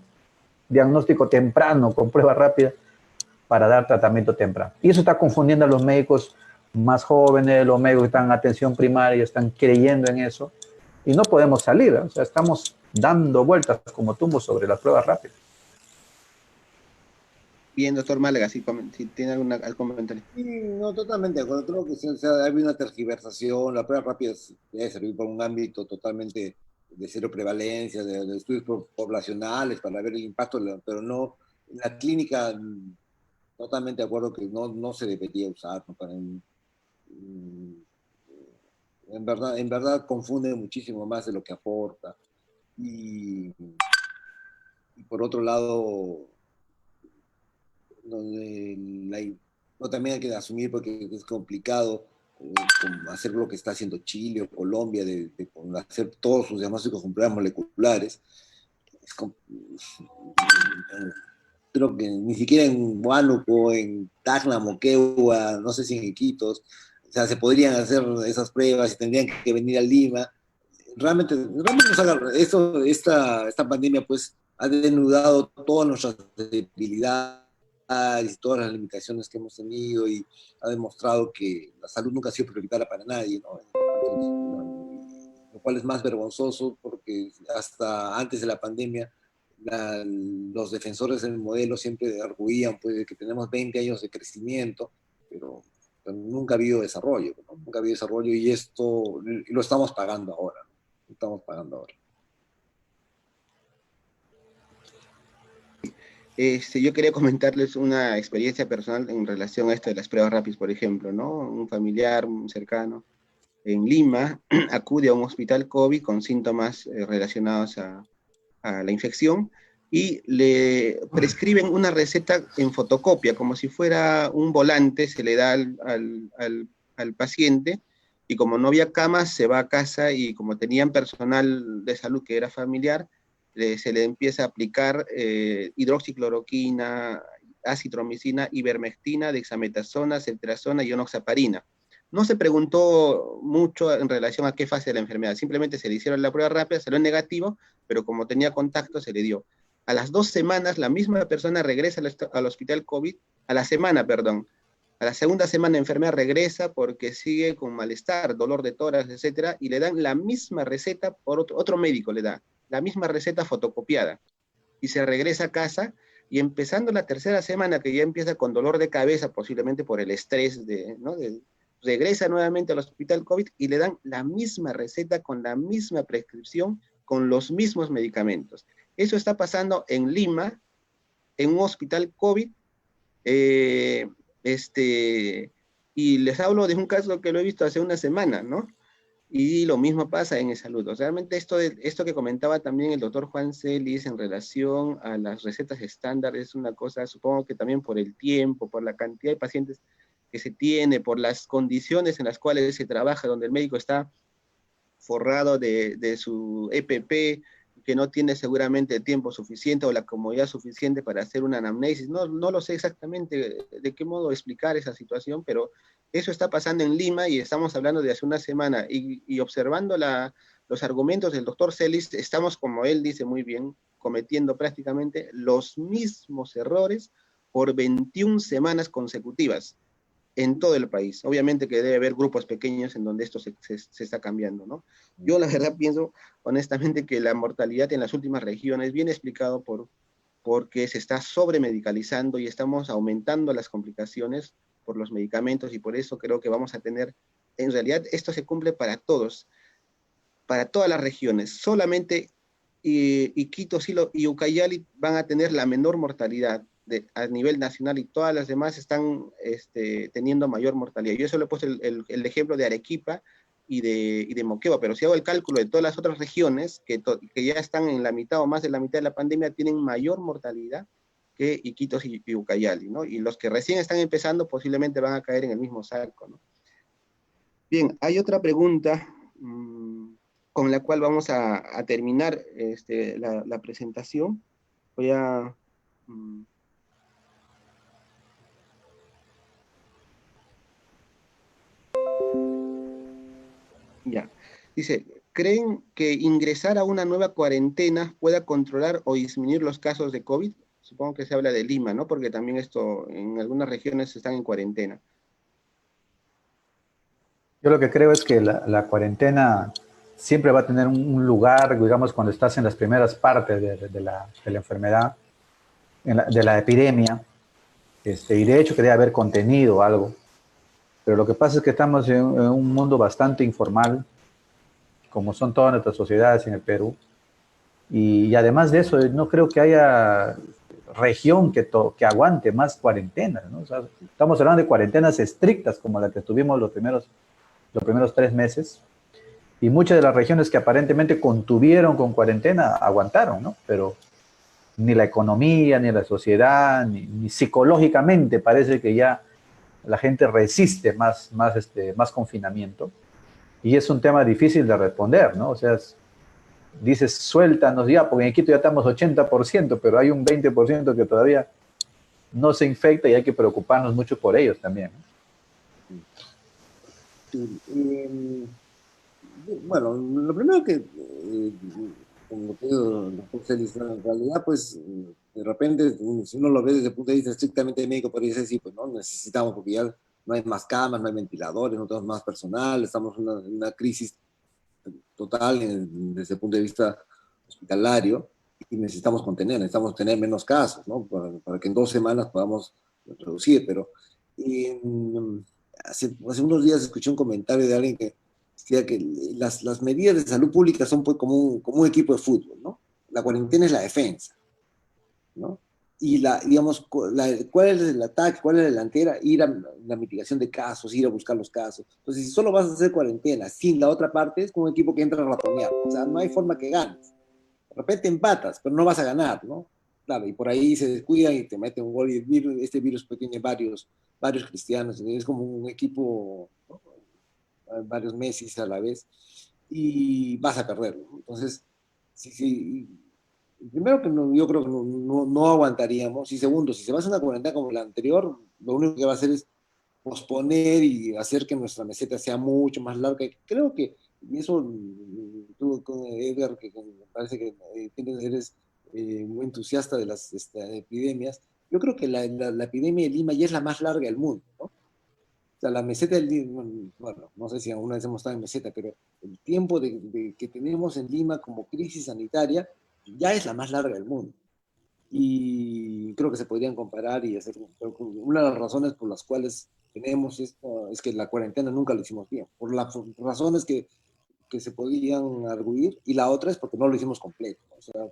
diagnóstico temprano con prueba rápida para dar tratamiento temprano. Y eso está confundiendo a los médicos más jóvenes, los médicos que están en atención primaria, están creyendo en eso y no podemos salir, ¿eh? O sea, estamos dando vueltas como tumbos sobre las pruebas rápidas. Bien, doctor Málaga, si tiene algún comentario. Sí, no, totalmente de acuerdo. Creo que hay una tergiversación. La prueba rápida debe servir por un ámbito totalmente de cero prevalencia, de estudios poblacionales para ver el impacto, pero no, en la clínica, totalmente de acuerdo que no se debería usar, ¿no? En verdad confunde muchísimo más de lo que aporta. Y, y por otro lado, donde no, también hay que asumir porque es complicado hacer lo que está haciendo Chile o Colombia, de hacer todos sus diagnósticos con pruebas moleculares. Es creo que ni siquiera en Huánuco, en Tacna, Moquegua, no sé si en Iquitos, o sea, se podrían hacer esas pruebas y tendrían que venir a Lima. Realmente esta pandemia pues ha denudado todas nuestras debilidades y todas las limitaciones que hemos tenido y ha demostrado que la salud nunca ha sido prioritaria para nadie, ¿no? Entonces, lo cual es más vergonzoso porque hasta antes de la pandemia los defensores del modelo siempre arguían pues, de que tenemos 20 años de crecimiento, pero nunca ha habido desarrollo, ¿no? Nunca ha habido desarrollo y esto lo estamos pagando ahora, ¿no? Lo estamos pagando ahora. Yo quería comentarles una experiencia personal en relación a esto de las pruebas rápidas, por ejemplo, ¿no? Un familiar, un cercano. en Lima acude a un hospital COVID con síntomas relacionados a la infección y le prescriben una receta en fotocopia, como si fuera un volante, se le da al paciente, y como no había camas, se va a casa y como tenían personal de salud que era familiar, se le empieza a aplicar hidroxicloroquina, acitromicina, ivermectina, dexametasona, ceftriaxona y onoxaparina. No se preguntó mucho en relación a qué fase de la enfermedad, simplemente se le hicieron la prueba rápida, salió negativo, pero como tenía contacto se le dio. A las 2 semanas la misma persona regresa al hospital COVID, a la semana, perdón, a la segunda semana la enfermera regresa porque sigue con malestar, dolor de tórax, etcétera, y le dan la misma receta, por otro médico le da, la misma receta fotocopiada, y se regresa a casa, y empezando la tercera semana, que ya empieza con dolor de cabeza, posiblemente por el estrés, ¿no? Regresa nuevamente al hospital COVID y le dan la misma receta con la misma prescripción, con los mismos medicamentos. Eso está pasando en Lima, en un hospital COVID, eh, y les hablo de un caso que lo he visto hace una semana, ¿no? Y lo mismo pasa en salud. O sea, realmente esto que comentaba también el doctor Juan Celis en relación a las recetas estándar es una cosa, supongo que también por el tiempo, por la cantidad de pacientes que se tiene, por las condiciones en las cuales se trabaja, donde el médico está forrado de su EPP, que no tiene seguramente el tiempo suficiente o la comodidad suficiente para hacer una anamnesis. No lo sé exactamente de qué modo explicar esa situación, pero eso está pasando en Lima y estamos hablando de hace una semana y observando los argumentos del doctor Celis, estamos, como él dice muy bien, cometiendo prácticamente los mismos errores por 21 semanas consecutivas en todo el país. Obviamente que debe haber grupos pequeños en donde esto se está cambiando, ¿no? Yo la verdad pienso honestamente que la mortalidad en las últimas regiones viene explicado porque se está sobremedicalizando y estamos aumentando las complicaciones por los medicamentos, y por eso creo que vamos a tener, en realidad esto se cumple para todas las regiones. Solamente Iquitos, Silo y Ucayali van a tener la menor mortalidad a nivel nacional, y todas las demás están teniendo mayor mortalidad. Yo solo he puesto el ejemplo de Arequipa y de Moquegua, pero si hago el cálculo de todas las otras regiones que ya están en la mitad o más de la mitad de la pandemia, tienen mayor mortalidad que Iquitos y Ucayali, ¿no? Y los que recién están empezando posiblemente van a caer en el mismo saco, ¿no? Bien, hay otra pregunta con la cual vamos a terminar la presentación. Voy a... mm, ya. Dice, ¿creen que ingresar a una nueva cuarentena pueda controlar o disminuir los casos de COVID? Supongo que se habla de Lima, ¿no? Porque también esto, en algunas regiones están en cuarentena. Yo lo que creo es que la cuarentena siempre va a tener un lugar, digamos, cuando estás en las primeras partes de la enfermedad, de la epidemia, y de hecho que debe haber contenido algo. Pero lo que pasa es que estamos en un mundo bastante informal, como son todas nuestras sociedades en el Perú, y además de eso, no creo que haya región que aguante más cuarentenas, ¿no? O sea, estamos hablando de cuarentenas estrictas como la que tuvimos los primeros 3 meses, y muchas de las regiones que aparentemente contuvieron con cuarentena aguantaron, ¿no? Pero ni la economía, ni la sociedad, ni psicológicamente parece que ya la gente resiste más confinamiento, y es un tema difícil de responder, ¿no? O sea, dices, suéltanos ya, porque en Quito ya estamos 80%, pero hay un 20% que todavía no se infecta y hay que preocuparnos mucho por ellos también, ¿no? Sí, bueno, lo primero que, como te digo, doctor Celis, en realidad, pues, de repente, si uno lo ve desde el punto de vista estrictamente médico, podría decir, sí, pues, ¿no? Necesitamos, porque ya no hay más camas, no hay ventiladores, no tenemos más personal, estamos en una crisis total desde el punto de vista hospitalario, y necesitamos tener menos casos, ¿no? Para que en 2 semanas podamos reducir, pero hace unos días escuché un comentario de alguien que decía que las medidas de salud pública son pues como un equipo de fútbol, ¿no? La cuarentena es la defensa, ¿no? y digamos, cuál es el ataque, cuál es la delantera, ir a la mitigación de casos, ir a buscar los casos. Entonces, si solo vas a hacer cuarentena sin la otra parte, es como un equipo que entra a ratonear. O sea, no hay forma que ganes. De repente empatas, pero no vas a ganar, ¿no? Claro, y por ahí se descuidan y te meten un gol y este virus pues, tiene varios cristianos, es como un equipo, ¿no? Varios Messi a la vez, y vas a perderlo. Entonces, sí, primero que no, yo creo que no aguantaríamos, y segundo, si se va a hacer una cuarentena como la anterior, lo único que va a hacer es posponer y hacer que nuestra meseta sea mucho más larga. Creo que, y eso tú con Edgar, que me parece que eres muy entusiasta de las epidemias, yo creo que la epidemia de Lima ya es la más larga del mundo, ¿no? O sea, la meseta del Lima, bueno, no sé si alguna vez hemos estado en meseta, pero el tiempo que tenemos en Lima como crisis sanitaria ya es la más larga del mundo. Y creo que se podrían comparar y hacer. Una de las razones por las cuales tenemos esto es que la cuarentena nunca lo hicimos bien, por las razones que se podían arguir, y la otra es porque no lo hicimos completo. O sea,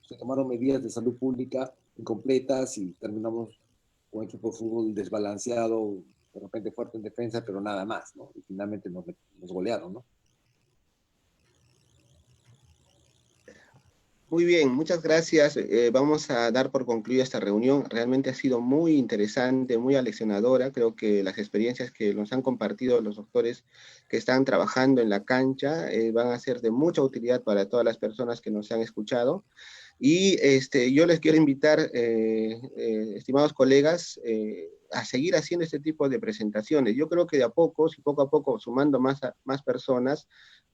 se tomaron medidas de salud pública incompletas y terminamos con un equipo de fútbol desbalanceado, de repente fuerte en defensa, pero nada más, ¿no? Y finalmente nos golearon, ¿no? Muy bien, muchas gracias. Vamos a dar por concluida esta reunión. Realmente ha sido muy interesante, muy aleccionadora. Creo que las experiencias que nos han compartido los doctores que están trabajando en la cancha van a ser de mucha utilidad para todas las personas que nos han escuchado. Y yo les quiero invitar, estimados colegas, a seguir haciendo este tipo de presentaciones. Yo creo que de a poco, si poco a poco, sumando más personas,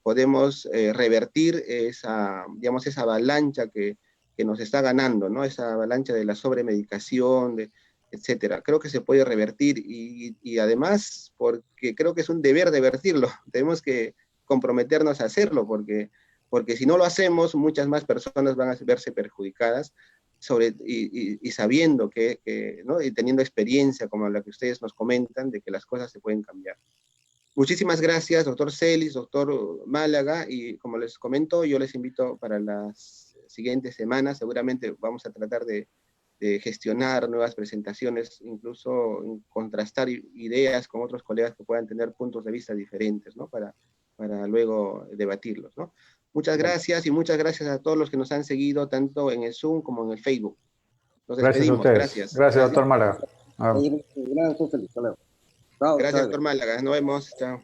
podemos revertir esa, digamos, esa avalancha que nos está ganando, ¿no? Esa avalancha de la sobremedicación, etcétera. Creo que se puede revertir y además, porque creo que es un deber de vertirlo, tenemos que comprometernos a hacerlo, porque si no lo hacemos, muchas más personas van a verse perjudicadas y sabiendo ¿no? Y teniendo experiencia como la que ustedes nos comentan de que las cosas se pueden cambiar. Muchísimas gracias, doctor Celis, doctor Málaga, y como les comento, yo les invito para las siguientes semanas, seguramente vamos a tratar de gestionar nuevas presentaciones, incluso contrastar ideas con otros colegas que puedan tener puntos de vista diferentes, ¿no? Para luego debatirlos, ¿no? Muchas gracias y muchas gracias a todos los que nos han seguido tanto en el Zoom como en el Facebook. Nos Gracias a despedimos, ustedes. gracias. Gracias, doctor Málaga. Gracias, Feliz. Hasta luego. Chao, Gracias, chao. doctor Málaga. Nos vemos. Chao.